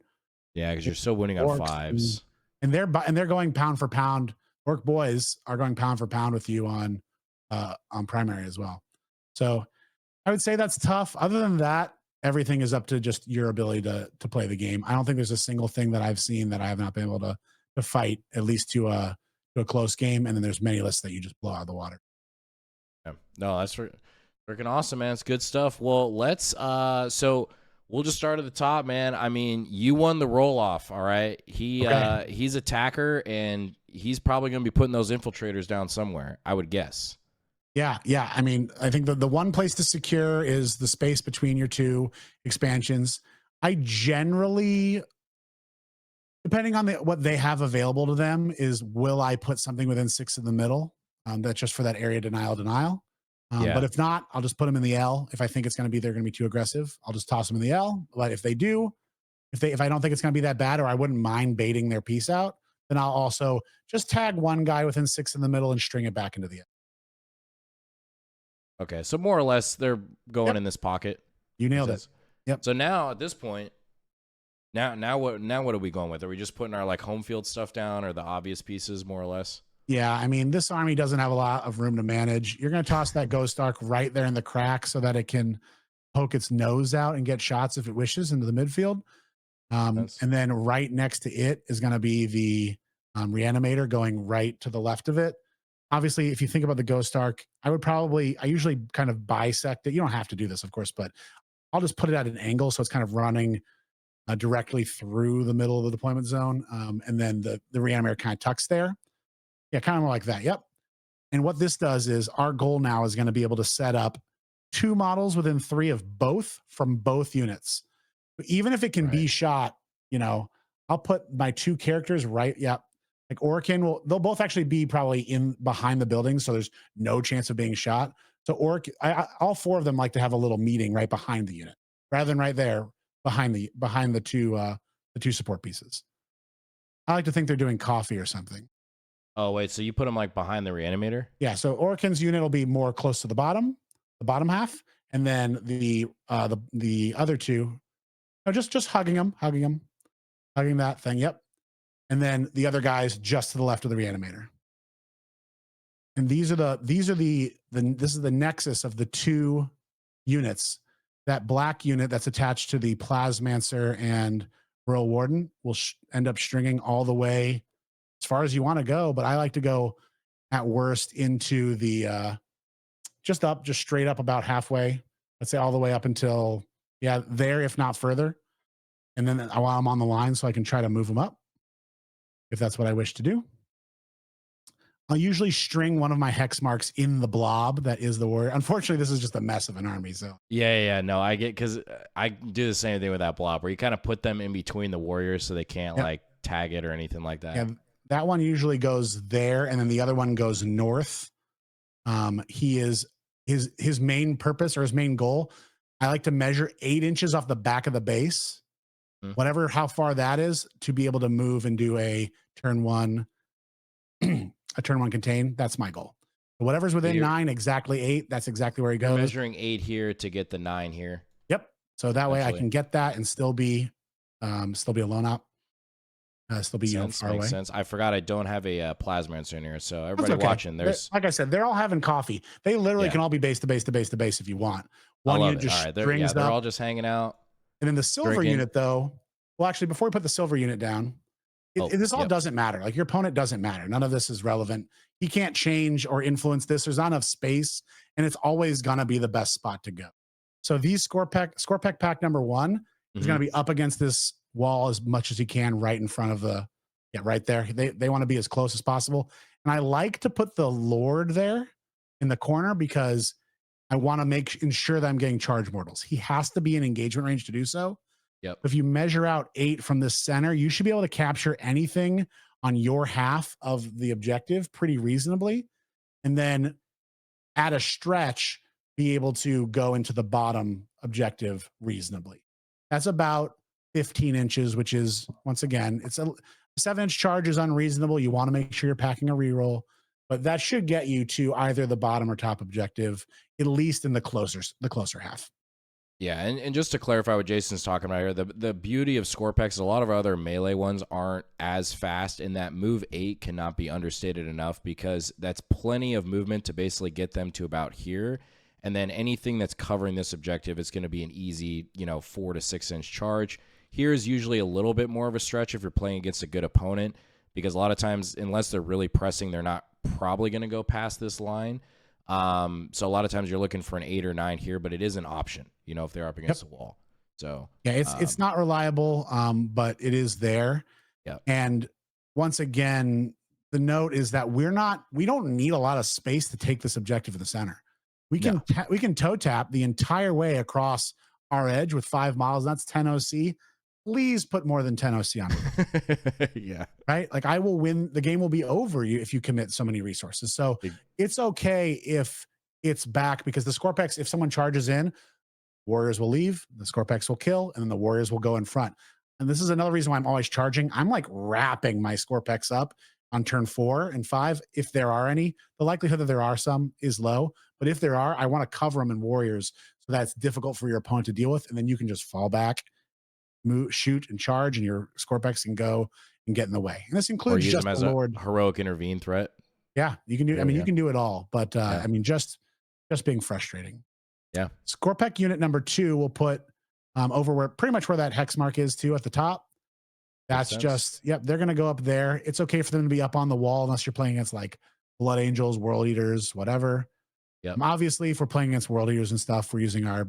Yeah, because you're still wounding on 5s, and they're going pound for pound. Orc boys are going pound for pound with you on primary as well. So I would say that's tough. Other than that, everything is up to just your ability to play the game. I don't think there's a single thing that I've seen that I have not been able to fight at least to a close game. And then there's many lists that you just blow out of the water. Yeah. No, that's freaking awesome, man. It's good stuff. Well, let's so we'll just start at the top, man. I mean, you won the roll off, all right? He's attacker, and he's probably going to be putting those infiltrators down somewhere, I would guess. Yeah. I mean, I think the one place to secure is the space between your 2 expansions. I generally, depending on what they have available to them, is will I put something within 6 in the middle? That's just for that area denial. But if not, I'll just put them in the L. If I think they're going to be too aggressive, I'll just toss them in the L. But if they do, if I don't think it's going to be that bad, or I wouldn't mind baiting their piece out, then I'll also just tag one guy within 6 in the middle and string it back into the L. Okay, so more or less they're going in this pocket. You nailed it. Yep. So now at this point, now what are we going with? Are we just putting our like home field stuff down, or the obvious pieces more or less? Yeah, I mean, this army doesn't have a lot of room to manage. You're going to toss that Ghost Ark right there in the crack so that it can poke its nose out and get shots if it wishes into the midfield. And then right next to it is going to be the Reanimator going right to the left of it. Obviously, if you think about the Ghost Ark, I usually kind of bisect it. You don't have to do this, of course, but I'll just put it at an angle so it's kind of running directly through the middle of the deployment zone. And then the Reanimator kind of tucks there. Yeah, kind of more like that. Yep. And what this does is our goal now is going to be able to set up 2 models within 3 of both from both units. But even if it can be shot, I'll put my 2 characters right. Yep. Like Orkin they'll both actually be probably in behind the building. So there's no chance of being shot. So all 4 of them like to have a little meeting right behind the unit rather than right there behind the 2 support pieces. I like to think they're doing coffee or something. Oh, wait, so you put them like behind the Reanimator? Yeah, so Orkin's unit will be more close to the bottom half, and then the other 2. No, just hugging that thing. Yep. And then the other guy's just to the left of the reanimator. And this is the nexus of the two units. That black unit that's attached to the Plasmancer and Royal Warden will end up stringing all the way as far as you want to go. But I like to go at worst into the just straight up about halfway. Let's say all the way up until there, if not further. And then while I'm on the line, so I can try to move them up if that's what I wish to do. I'll usually string one of my hex marks in the blob that is the warrior. Unfortunately, this is just a mess of an army. So yeah. No, I get, because I do the same thing with that blob where you kind of put them in between the warriors so they can't like tag it or anything like that. Yeah, that one usually goes there, and then the other one goes north. He is his main purpose or his main goal. I like to measure 8 inches off the back of the base, whatever how far that is, to be able to move and do a turn one. A turn one contain. That's my goal. Whatever's within 9, exactly 8. That's exactly where he goes. Measuring 8 here to get the 9 here. Yep. So that way I can get that and still be alone up. Still be far away. Makes sense. I forgot I don't have a Plasmancer in here, so everybody watching, there's like I said, they're all having coffee. They literally can all be base to base to base to base if you want. One unit just strings they're up. all just hanging out. And then the silver unit, though. Well, actually, before we put the silver unit down, this all doesn't matter. Like, your opponent doesn't matter. None of this is relevant. He can't change or influence this. There's not enough space, and it's always gonna be the best spot to go. So these Scorpek pack number 1 is gonna be up against this wall as much as he can, right in front of the right there. They want to be as close as possible. And I like to put the Lord there in the corner because I want to ensure that I'm getting charge mortals. He has to be in engagement range to do so. Yep. If you measure out 8 from the center, you should be able to capture anything on your half of the objective pretty reasonably. And then at a stretch, be able to go into the bottom objective reasonably. That's about 15 inches, which is, once again, it's a 7-inch charge is unreasonable. You want to make sure you're packing a reroll, but that should get you to either the bottom or top objective, at least in the closer half. Yeah, and just to clarify what Jason's talking about here, the beauty of Scorpek is a lot of our other melee ones aren't as fast, and that move 8 cannot be understated enough, because that's plenty of movement to basically get them to about here. And then anything that's covering this objective is going to be an easy, 4 to 6 inch charge. Here is usually a little bit more of a stretch if you're playing against a good opponent, because a lot of times, unless they're really pressing, they're not probably going to go past this line. So a lot of times you're looking for an 8 or 9 here, but it is an option, if they're up against the wall. So yeah, it's not reliable, but it is there. Yeah. And once again, the note is that we don't need a lot of space to take this objective in the center. We can we can toe tap the entire way across our edge with 5 miles. That's 10 OC. Please put more than 10 OC on it. Yeah. Right? Like, I will win. The game will be over you if you commit so many resources. So it's okay if it's back, because the Scorpeks, if someone charges in, warriors will leave, the Scorpeks will kill, and then the warriors will go in front. And this is another reason why I'm always charging. I'm like wrapping my Scorpeks up on turn 4 and 5. If there are any, the likelihood that there are some is low. But if there are, I want to cover them in warriors so that it's difficult for your opponent to deal with. And then you can just fall back, move, shoot, and charge, and your Scorpeks can go and get in the way. And this includes just them as the Lord. A heroic intervene threat. Yeah, you can do. You can do it all. But just being frustrating. Yeah. Scorpek unit number 2 will put over pretty much where that hex mark is too, at the top. That's just, they're going to go up there. It's okay for them to be up on the wall unless you're playing against like Blood Angels, World Eaters, whatever. Yeah. Obviously, if we're playing against World Eaters and stuff, we're using our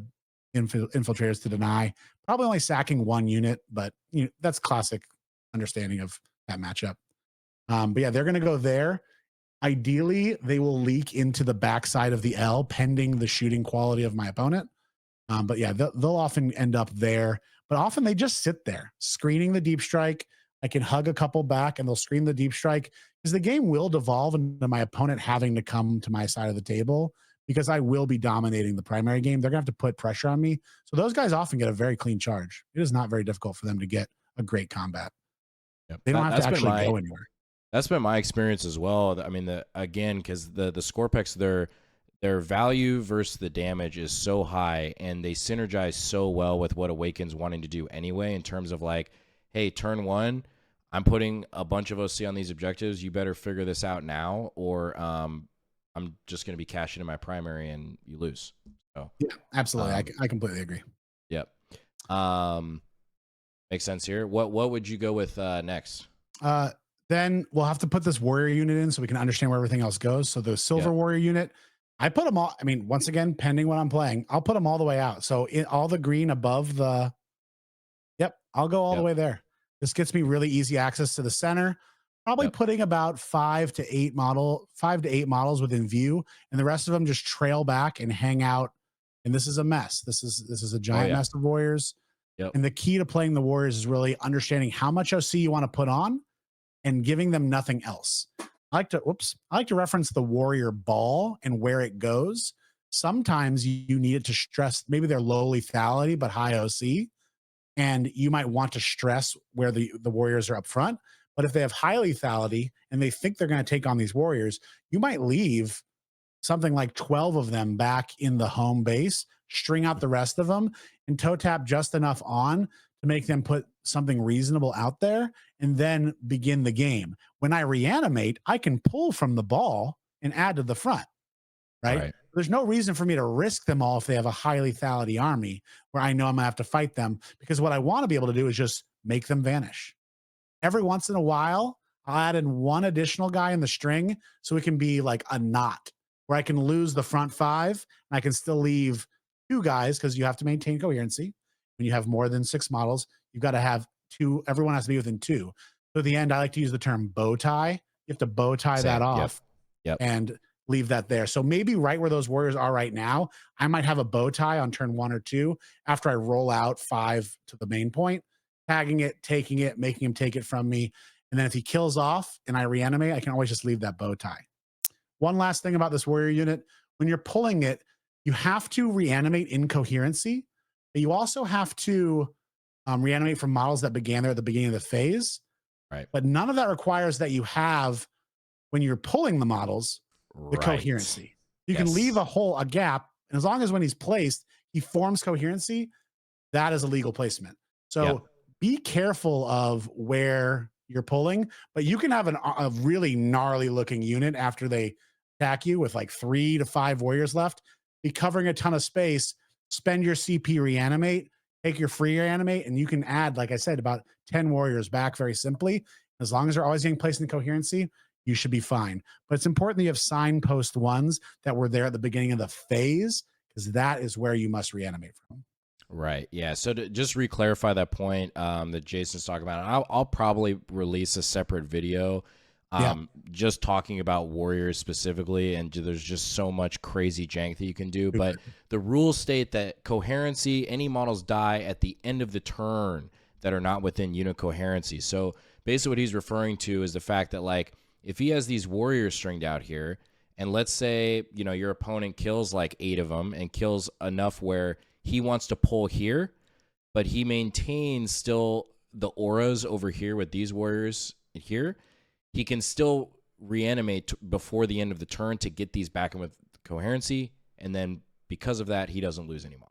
infiltrators to deny. Probably only sacking 1 unit, but that's classic understanding of that matchup. But yeah, they're going to go there. Ideally, they will leak into the backside of the L, pending the shooting quality of my opponent. But yeah, they'll often end up there. But often they just sit there, screening the deep strike. I can hug a couple back, and they'll screen the deep strike, because the game will devolve into my opponent having to come to my side of the table, because I will be dominating the primary game. They're going to have to put pressure on me. So those guys often get a very clean charge. It is not very difficult for them to get a great combat. Yep. They don't have to actually go anywhere. That's been my experience as well. I mean, again, because the Scorpeks, their value versus the damage is so high, and they synergize so well with what Awaken's wanting to do anyway, in terms of like, hey, turn one, I'm putting a bunch of OC on these objectives. You better figure this out now, or I'm just going to be cashing in my primary and you lose. So yeah, absolutely. I completely agree. Yep. Makes sense here. What would you go with next? Then we'll have to put this warrior unit in so we can understand where everything else goes. So the silver warrior unit, I put them all. I mean, once again, pending what I'm playing, I'll put them all the way out. So in all the green above the, yep, I'll go all the way there. This gets me really easy access to the center. Probably putting about 5 to 8 models within view, and the rest of them just trail back and hang out. And this is a mess. This is a giant mess of warriors. And the key to playing the warriors is really understanding how much OC you want to put on and giving them nothing else. I like to reference the warrior ball and where it goes. Sometimes you need it to stress, maybe they're low lethality but high OC, and you might want to stress where the warriors are up front. But if they have high lethality and they think they're going to take on these warriors, you might leave something like 12 of them back in the home base, string out the rest of them, and toe tap just enough on to make them put something reasonable out there, and then begin the game. When I reanimate, I can pull from the ball and add to the front, right? There's no reason for me to risk them all if they have a high lethality army where I know I'm gonna have to fight them, because what I want to be able to do is just make them vanish. Every once in a while, I'll add in one additional guy in the string so it can be like a knot where I can lose the front 5 and I can still leave 2 guys, because you have to maintain coherency. When you have more than 6 models, you've got to have 2. Everyone has to be within 2. So at the end, I like to use the term bow tie. You have to bow tie that off and leave that there. So maybe right where those warriors are right now, I might have a bow tie on turn 1 or 2 after I roll out 5 to the main point, tagging it, taking it, making him take it from me. And then if he kills off and I reanimate, I can always just leave that bow tie. One last thing about this warrior unit, when you're pulling it, you have to reanimate in coherency, but you also have to reanimate from models that began there at the beginning of the phase. Right. But none of that requires that you have, when you're pulling the models, the coherency. You can leave a gap, and as long as when he's placed, he forms coherency, that is a legal placement. So be careful of where you're pulling, but you can have a really gnarly looking unit after they attack you with like 3 to 5 warriors left, be covering a ton of space, spend your CP reanimate, take your free reanimate, and you can add, like I said, about 10 warriors back very simply. As long as they're always getting placed in coherency, you should be fine. But it's important that you have signpost ones that were there at the beginning of the phase, because that is where you must reanimate from. Right. Yeah. So to just re-clarify that point that Jason's talking about, I'll probably release a separate video just talking about warriors specifically, and there's just so much crazy jank that you can do. But the rules state that coherency, any models die at the end of the turn that are not within unit coherency. So basically what he's referring to is the fact that, like, if he has these warriors stringed out here, and let's say, you know, your opponent kills like 8 of them and kills enough where he wants to pull here, but he maintains still the auras over here with these warriors here, he can still reanimate before the end of the turn to get these back in with coherency, and then because of that, he doesn't lose anymore.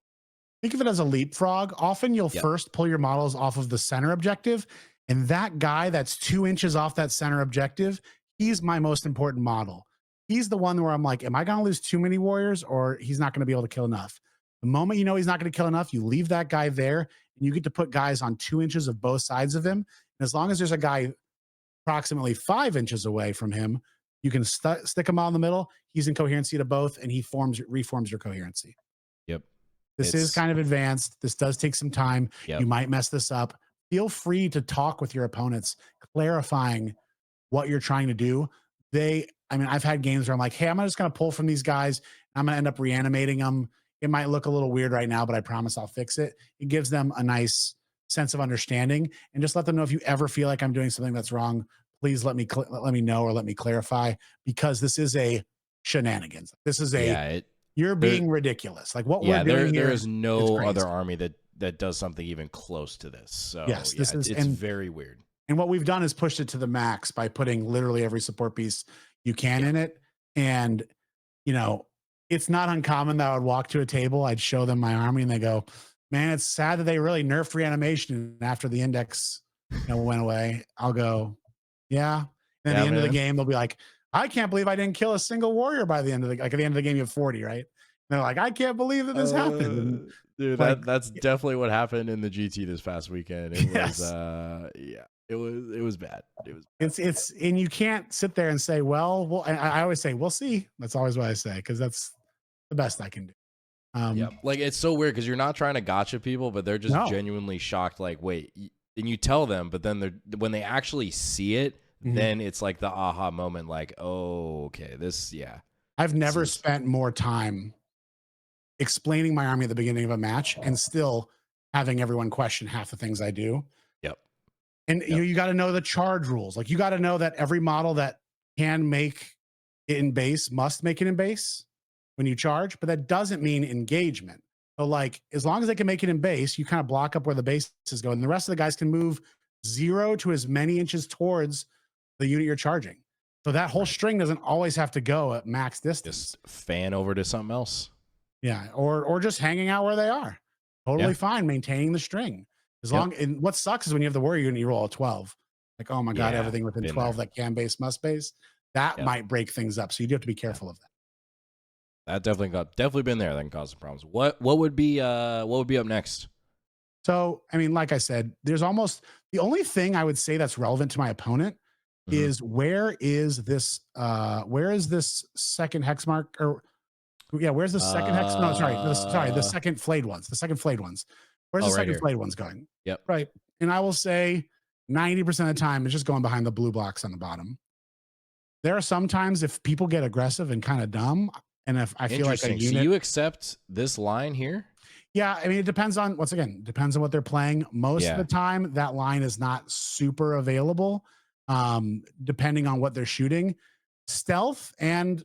Think of it as a leapfrog. Often you'll first pull your models off of the center objective, and that guy that's 2 inches off that center objective, he's my most important model. He's the one where I'm like, am I going to lose too many warriors, or he's not going to be able to kill enough? The moment you know he's not going to kill enough, you leave that guy there, and you get to put guys on 2 inches of both sides of him. And as long as there's a guy approximately 5 inches away from him, you can stick him out in the middle. He's in coherency to both, and he reforms your coherency. Yep. This is kind of advanced. This does take some time. You might mess this up. Feel free to talk with your opponents, clarifying what you're trying to do. I mean, I've had games where I'm like, hey, I'm just going to pull from these guys. I'm going to end up reanimating them. It might look a little weird right now, but I promise I'll fix it. It gives them a nice sense of understanding, and just let them know if you ever feel like I'm doing something that's wrong, please let me know, or let me clarify, because this is a shenanigans. This is you're being ridiculous. Like what we're doing here. There is no other army that does something even close to this. So yes, it's very weird. And what we've done is pushed it to the max by putting literally every support piece you can in it. And, you know, it's not uncommon that I would walk to a table, I'd show them my army, and they go, "Man, it's sad that they really nerfed reanimation after the index, went away." I'll go, "Yeah." And at Yeah, the end of the man. game, they'll be like, "I can't believe I didn't kill a single warrior by the end of the like at the end of the game, you have 40, right?" And they're like, "I can't believe that this happened." And Dude, like, that's definitely what happened in the GT this past weekend. It was yes. yeah, it was bad. It was bad. It's and you can't sit there and say, well, I always say, "We'll see." That's always what I say because that's the best I can do. Yeah, Um, like it's so weird because you're not trying to gotcha people, but they're just no. genuinely shocked. Like, wait, and you tell them, but then they're when they actually see it, Mhm. then it's like the aha moment. Like, oh, okay, yeah, I've this never is spent more time explaining my army at the beginning of a match and still having everyone question half the things I do. yep, And yep, you got to know the charge rules. Like you got to know that every model that can make it in base must make it in base when you charge, but that doesn't mean engagement. So like as long as they can make it in base, you kind of block up where the bases go, and the rest of the guys can move 0 to as many inches towards the unit you're charging. So that whole right. string doesn't always have to go at max distance. Just fan over to something else. Yeah, or just hanging out where they are. Totally Yeah, fine maintaining the string. As yep, long and what sucks is when you have the warrior unit, you roll a 12. Like, oh my God, yeah, everything within been 12 there. that can base must base. That Yep, might break things up. So you do have to be yeah. careful of that. That definitely been there. That can cause some problems. What would be up next? So, I mean, like I said, there's almost the only thing I would say that's relevant to my opponent Hmm. is where is this second hex mark or yeah, where's the second hex? No, sorry, no, sorry, the Uh second flayed ones. The second flayed ones. Where's oh, the right second here. flayed ones going? Yep. Right. And I will say 90% of the time it's just going behind the blue blocks on the bottom. There are some times if people get aggressive and kind of dumb, and if I feel like a Interesting. So unit, you accept this line here? yeah, I mean, it depends on, once again, depends on what they're playing. Most of Yeah. the time, that line is not super available, depending on what they're shooting. Stealth and,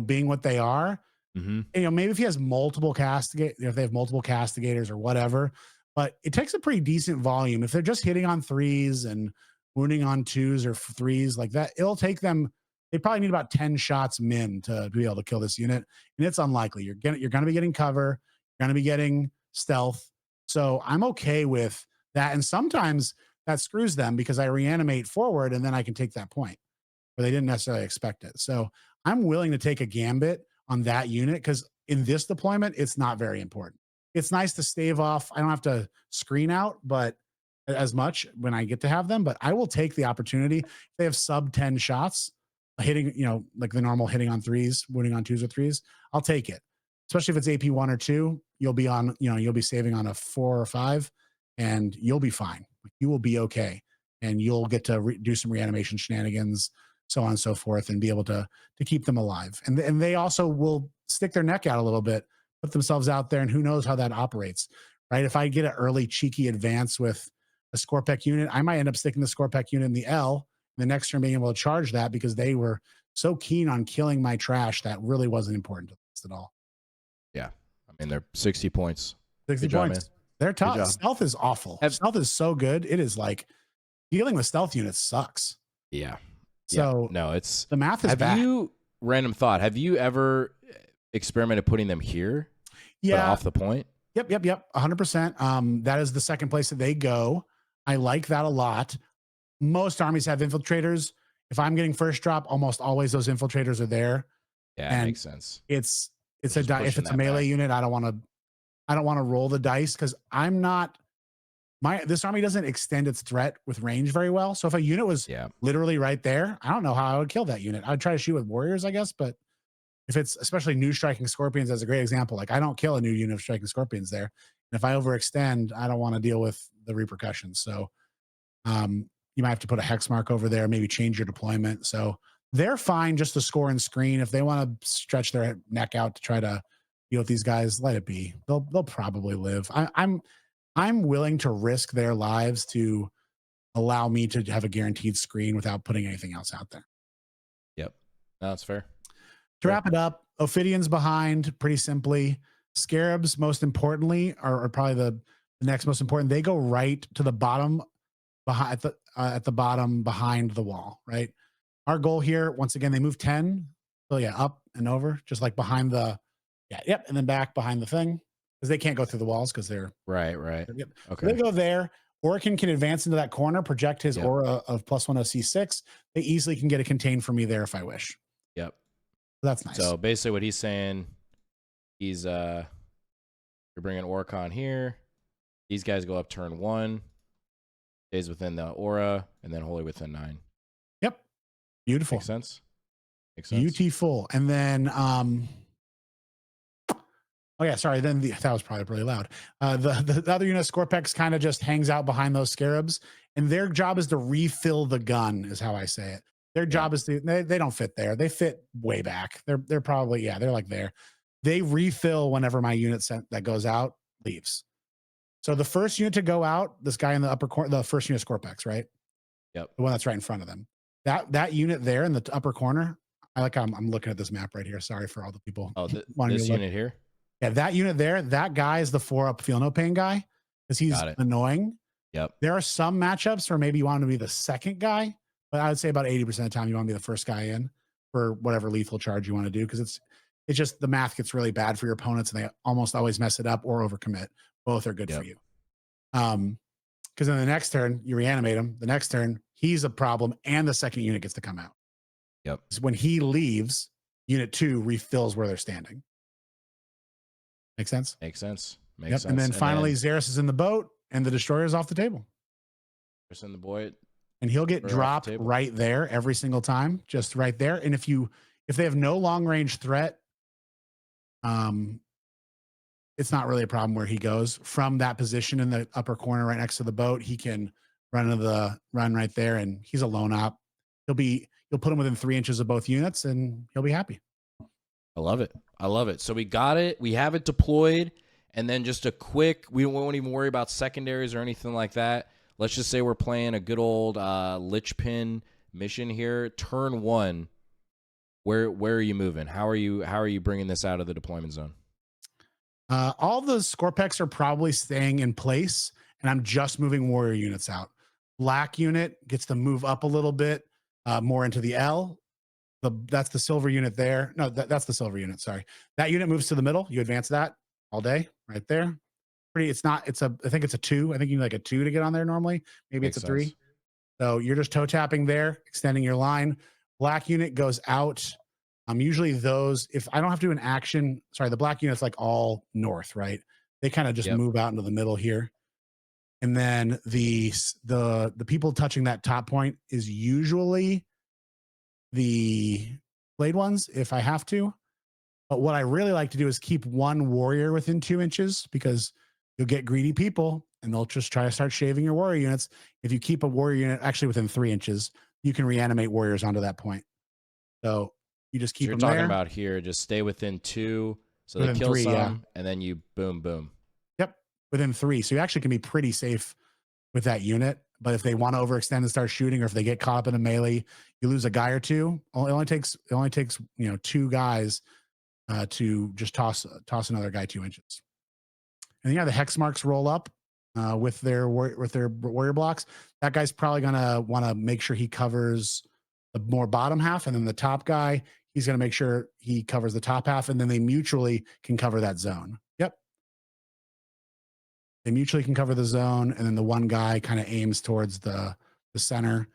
being what they are, Hmm. maybe if he has multiple castigate, if they have multiple castigators or whatever, but it takes a pretty decent volume. If they're just hitting on threes and wounding on twos or threes like that, it'll take them. They probably need about 10 shots min to be able to kill this unit, and it's unlikely. You're gonna be getting cover, you're gonna be getting stealth. So I'm okay with that, and sometimes that screws them because I reanimate forward and then I can take that point where they didn't necessarily expect it. So I'm willing to take a gambit on that unit because in this deployment, it's not very important. It's nice to stave off. I don't have to screen out, but as much when I get to have them, but I will take the opportunity. If they have sub 10 shots, hitting, like the normal hitting on threes, wounding on twos or threes, I'll take it. Especially if it's AP one or two, you'll be saving on a 4 or 5 and you'll be fine. You will be okay. And you'll get to do some reanimation shenanigans, so on and so forth, and be able to keep them alive. And they also will stick their neck out a little bit, put themselves out there, and who knows how that operates, right? If I get an early cheeky advance with a Scorpek unit, I might end up sticking the Scorpek unit in the L, and the next turn being able to charge that because they were so keen on killing my trash that really wasn't important to us at all. Yeah. I mean, they're 60 points. 60 Good job, man. points. They're Good tough. job. Stealth is awful. Have Stealth is so good. It is like dealing with stealth units sucks. Yeah. Yeah. So No, it's the math is have bad. you random thought, have you ever experimented putting them here, but Yeah. off the point? Yep. 100%. That is the second place that they go. I like that a lot. Most armies have infiltrators. If I'm getting first drop, almost always those infiltrators are there. Yeah, it And makes sense. it's They're it's a just if pushing it's a that melee back. unit, I don't want to roll the dice because I'm not this army doesn't extend its threat with range very well. So if a unit was Yeah. literally right there, I don't know how I would kill that unit. I'd try to shoot with warriors, I guess, but if it's especially new striking scorpions as a great example, like I don't kill a new unit of striking scorpions there. And if I overextend, I don't want to deal with the repercussions. So you might have to put a hex mark over there, maybe change your deployment. So they're fine just to score and screen. If they want to stretch their neck out to try to deal with these guys, let it be. They'll probably live. I'm willing to risk their lives to allow me to have a guaranteed screen without putting anything else out there. Yep. No, that's fair. To Fair. wrap it up, Ophidian's behind pretty simply. Scarabs, most importantly, are probably the next most important. They go right to the bottom behind at the bottom behind the wall, right? Our goal here, once again, they move 10. So yeah, up and over, just like behind the, yeah, yep, and then back behind the thing because they can't go through the walls because Right, right. yep. So Okay. they go there. Orkin can advance into that corner, project his Yep. aura of +1 OC6. They easily can get a contain for me there if I wish. Yep. So that's nice. So basically what he's saying, he's you're bringing Orcon here. These guys go up turn 1, stays within the aura, and then Holy within 9. Yep. Beautiful. Makes sense. Makes sense. Beautiful. And then oh yeah, sorry. Then that was probably really loud. The other unit, Scorpek's, kind of just hangs out behind those scarabs, and their job is to refill the gun, is how I say it. Their job is to they don't fit there. They fit way back. They're probably, yeah, they're like there. They refill whenever my unit sent that goes out leaves. So the first unit to go out, this guy in the upper corner, the first unit Scorpek's, right? Yep. The one that's right in front of them. That unit there in the upper corner. I'm looking at this map right here. Sorry for all the people. Oh, wanting this to look. unit here? Yeah, that unit there, that guy is the 4-up feel no pain guy because he's annoying. Yep. There are some matchups where maybe you want him to be the second guy, but I would say about 80% of the time you want to be the first guy in for whatever lethal charge you want to do, because it's just the math gets really bad for your opponents and they almost always mess it up or overcommit. Both are good for you. Because then the next turn you reanimate him. The next turn he's a problem and the second unit gets to come out. Yep. So when he leaves, unit 2 refills where they're standing. Make sense? Makes sense. Makes yep. sense. And then finally, Xeris is in the boat and the destroyer is off the table. Xeris in the boat. And he'll get dropped right there every single time, just right there. And if they have no long range threat, it's not really a problem where he goes from that position in the upper corner right next to the boat. He can run right there, and he's a lone op. You'll put him within 3 inches of both units, and he'll be happy. I love it. I love it. So we got it. We have it deployed. And then just a quick, we won't even worry about secondaries or anything like that. Let's just say we're playing a good old Lich Pin mission here. Turn 1. Where are you moving? How are you bringing this out of the deployment zone? All the Scorpeks are probably staying in place, and I'm just moving warrior units out. Black unit gets to move up a little bit more into the L. That's the silver unit there. No, that's the silver unit. Sorry. That unit moves to the middle. You advance that all day right there. I think it's a 2. I think you need like a 2 to get on there normally. Maybe it's a 3. So you're just toe tapping there, extending your line. Black unit goes out. Usually those, if I don't have to do an action, sorry, the black unit's like all north, right? They kind of just move out into the middle here. And then the people touching that top point is usually the blade ones if I have to. But what I really like to do is keep one warrior within 2 inches, because you'll get greedy people and they'll just try to start shaving your warrior units. If you keep a warrior unit actually within 3 inches, you can reanimate warriors onto that point. So you just keep them there. You're talking about here, just stay within 2, so they kill 3, and then you boom, boom. Yep, within 3. So you actually can be pretty safe with that unit. But if they want to overextend and start shooting, or if they get caught up in a melee, you lose a guy or 2. It only takes 2 guys to just toss another guy 2 inches. And the hex marks roll up with their warrior blocks. That guy's probably gonna want to make sure he covers the more bottom half, and then the top guy, he's gonna make sure he covers the top half, and then they mutually can cover that zone. Yep. They mutually can cover the zone, and then the one guy kind of aims towards the center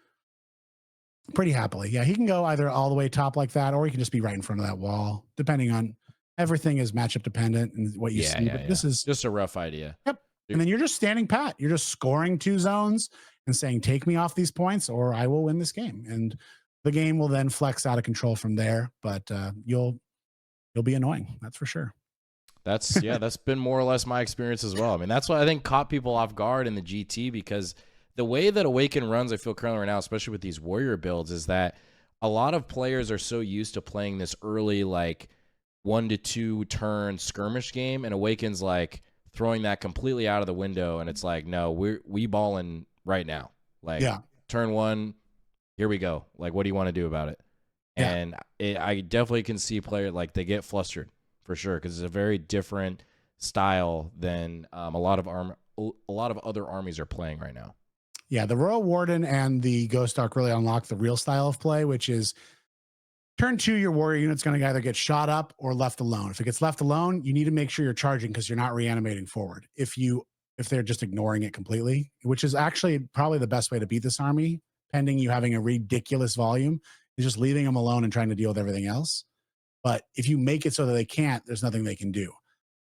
pretty happily. Yeah, he can go either all the way top like that, or he can just be right in front of that wall, depending on, everything is matchup dependent and what you see. But this is just a rough idea. Yep. And then you're just standing pat. You're just scoring 2 zones and saying, take me off these points or I will win this game. And the game will then flex out of control from there. But you'll be annoying. That's for sure. That's been more or less my experience as well. I mean, that's why I think caught people off guard in the GT, because the way that Awaken runs, I feel currently right now, especially with these warrior builds, is that a lot of players are so used to playing this early, like 1 to 2 turn skirmish game, and Awaken's like throwing that completely out of the window, and it's like, no, we balling right now. Like, turn 1, here we go. Like, what do you want to do about it? Yeah. And I definitely can see players, like, they get flustered for sure, because it's a very different style than a lot of other armies are playing right now. Yeah, the Royal Warden and the Ghost Ark really unlock the real style of play, which is Turn 2, your warrior unit's going to either get shot up or left alone. If it gets left alone, you need to make sure you're charging because you're not reanimating forward. If they're just ignoring it completely, which is actually probably the best way to beat this army, pending you having a ridiculous volume, is just leaving them alone and trying to deal with everything else. But if you make it so that they can't, there's nothing they can do.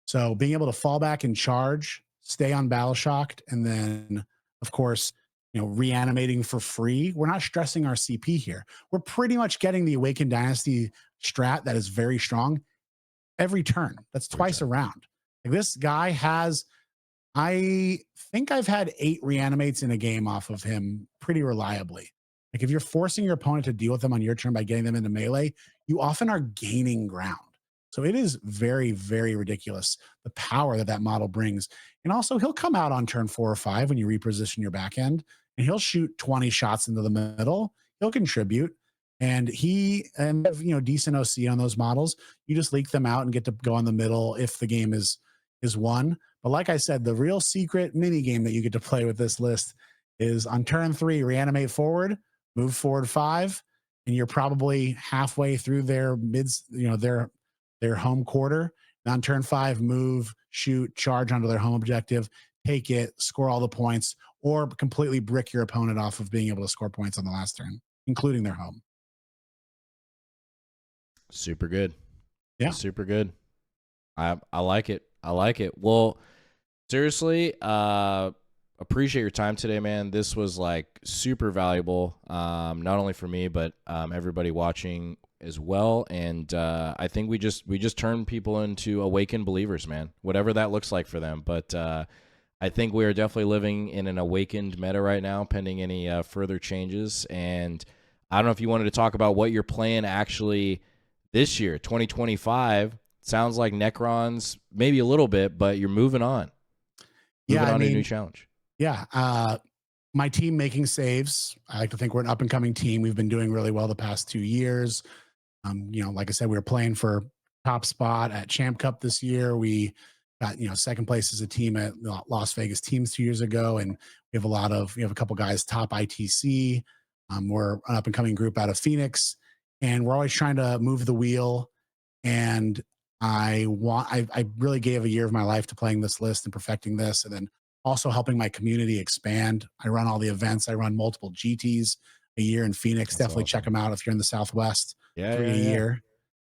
So being able to fall back and charge, stay on battle shocked, and then, of course, reanimating for free. We're not stressing our CP here. We're pretty much getting the Awakened Dynasty strat that is very strong every turn. That's twice around. Like this guy has, I think I've had 8 reanimates in a game off of him pretty reliably. Like if you're forcing your opponent to deal with them on your turn by getting them into melee, you often are gaining ground. So it is very, very ridiculous, the power that model brings. And also he'll come out on turn 4 or 5 when you reposition your back end, and he'll shoot 20 shots into the middle. He'll contribute. And decent OC on those models. You just leak them out and get to go in the middle if the game is won. But like I said, the real secret mini game that you get to play with this list is on turn 3, reanimate forward, move forward 5, and you're probably halfway through their their home quarter. And on turn 5, move, shoot, charge onto their home objective, take it, score all the points, or completely brick your opponent off of being able to score points on the last turn, including their home. Super good. Yeah. Super good. I like it. I like it. Well, seriously, appreciate your time today, man. This was like super valuable, not only for me, but everybody watching as well. And I think we just turned people into awakened believers, man, whatever that looks like for them. But I think we are definitely living in an awakened meta right now, pending any further changes. And I don't know if you wanted to talk about what you're playing actually this year, 2025. Sounds like Necrons, maybe a little bit, but you're moving on. Moving on to a new challenge. Yeah. My team making saves. I like to think we're an up-and-coming team. We've been doing really well the past 2 years. Like I said, we were playing for top spot at Champ Cup this year. We got, second place as a team at Las Vegas Teams 2 years ago. And we have a couple guys top ITC. We're an up-and-coming group out of Phoenix. And we're always trying to move the wheel. And I really gave a year of my life to playing this list and perfecting this, and then also helping my community expand. I run all the events. I run multiple GTs a year in Phoenix. That's Definitely awesome. Check them out if you're in the Southwest. Yeah, 3 a year.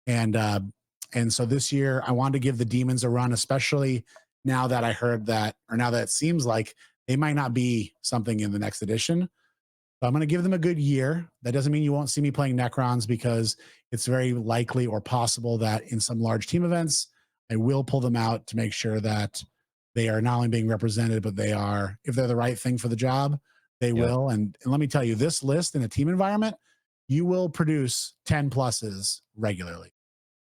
And so this year I wanted to give the demons a run, especially now that I heard that, or now that it seems like they might not be something in the next edition. So I'm going to give them a good year. That doesn't mean you won't see me playing Necrons, because it's very likely or possible that in some large team events, I will pull them out to make sure that they are not only being represented, but they are, if they're the right thing for the job, they will. And let me tell you, this list in a team environment, you will produce 10 pluses regularly.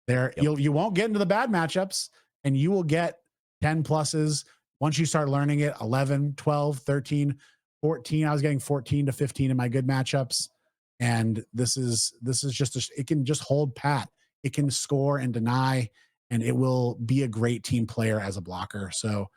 You won't get into the bad matchups, and you will get 10 pluses once you start learning it. 11, 12, 13, 14. I was getting 14 to 15 in my good matchups. And this is just it can just hold pat. It can score and deny, and it will be a great team player as a blocker. So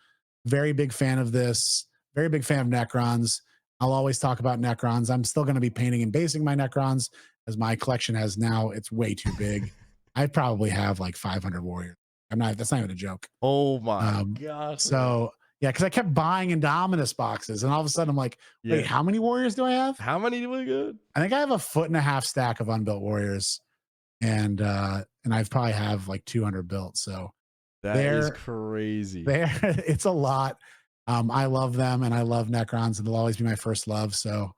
very big fan of this. Very big fan of Necrons. I'll always talk about Necrons. I'm still going to be painting and basing my Necrons, as my collection has now. It's way too big. I probably have like 500 warriors. That's not even a joke. Oh my gosh. So yeah, because I kept buying Indominus boxes, and all of a sudden I'm like, wait, how many warriors do I have? How many do we get? I think I have a 1.5 foot stack of unbuilt warriors, and I've probably have like 200 built. So that is crazy. It's a lot. I love them, and I love Necrons, and they'll always be my first love. So,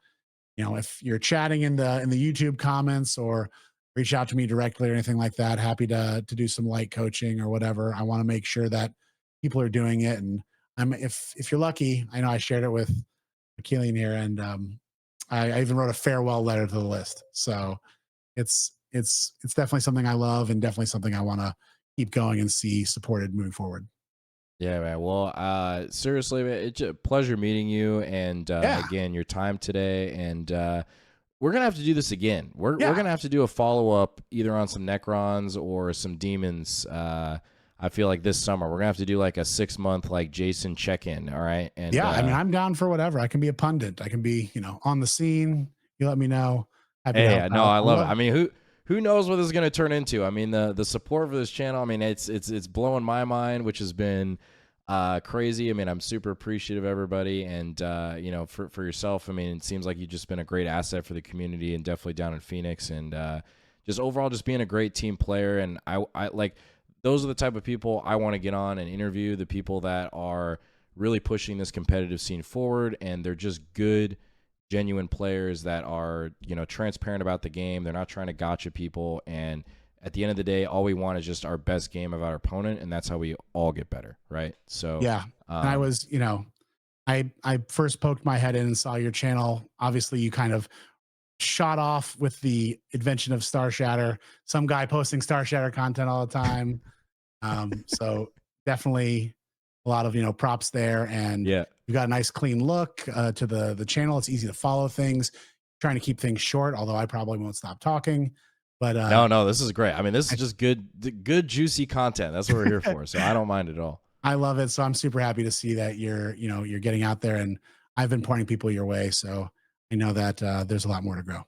if you're chatting in the YouTube comments, or reach out to me directly or anything like that, happy to do some light coaching or whatever. I want to make sure that people are doing it. And if you're lucky, I know I shared it with Achillean here, and I even wrote a farewell letter to the list. So it's definitely something I love, and definitely something I want to keep going and see supported moving forward. Yeah, man. Well, seriously, man, it's a pleasure meeting you, and again, your time today. And we're gonna have to do this again. We're gonna have to do a follow up either on some Necrons or some demons. I feel like this summer we're gonna have to do like a 6-month like Jason check-in. All right. And I'm down for whatever. I can be a pundit. I can be, on the scene. You let me know. I love it. I mean, who knows what this is going to turn into. I mean, the support for this channel, I mean, it's blowing my mind, which has been crazy. I mean, I'm super appreciative of everybody, and you know, for yourself, I mean, it seems like you've just been a great asset for the community, and definitely down in Phoenix, and just overall just being a great team player. And I like, those are the type of people I want to get on and interview, the people that are really pushing this competitive scene forward, and they're just good, genuine players that are, you know, transparent about the game. They're not trying to gotcha people, and at the end of the day, all we want is just our best game of our opponent, and that's how we all get better, right? So Yeah. And I was, you know, I first poked my head in and saw your channel. Obviously, you kind of shot off with the invention of Star Shatter. Some guy posting Star Shatter content all the time. So definitely a lot of, you know, props there, and yeah. you got a nice clean look to the channel. It's easy to follow things. Trying to keep things short, although I probably won't stop talking. But No, this is great. I mean, this is just good juicy content. That's what we're here for. So I don't mind at all. I love it. So I'm super happy to see that you're, you know, you're getting out there, and I've been pointing people your way. So I know that there's a lot more to grow.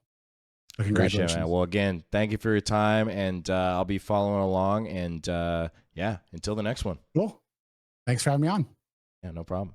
So congratulations. Appreciate it, man. Well, again, thank you for your time, and I'll be following along. And yeah, until the next one. Cool. Thanks for having me on. Yeah, no problem.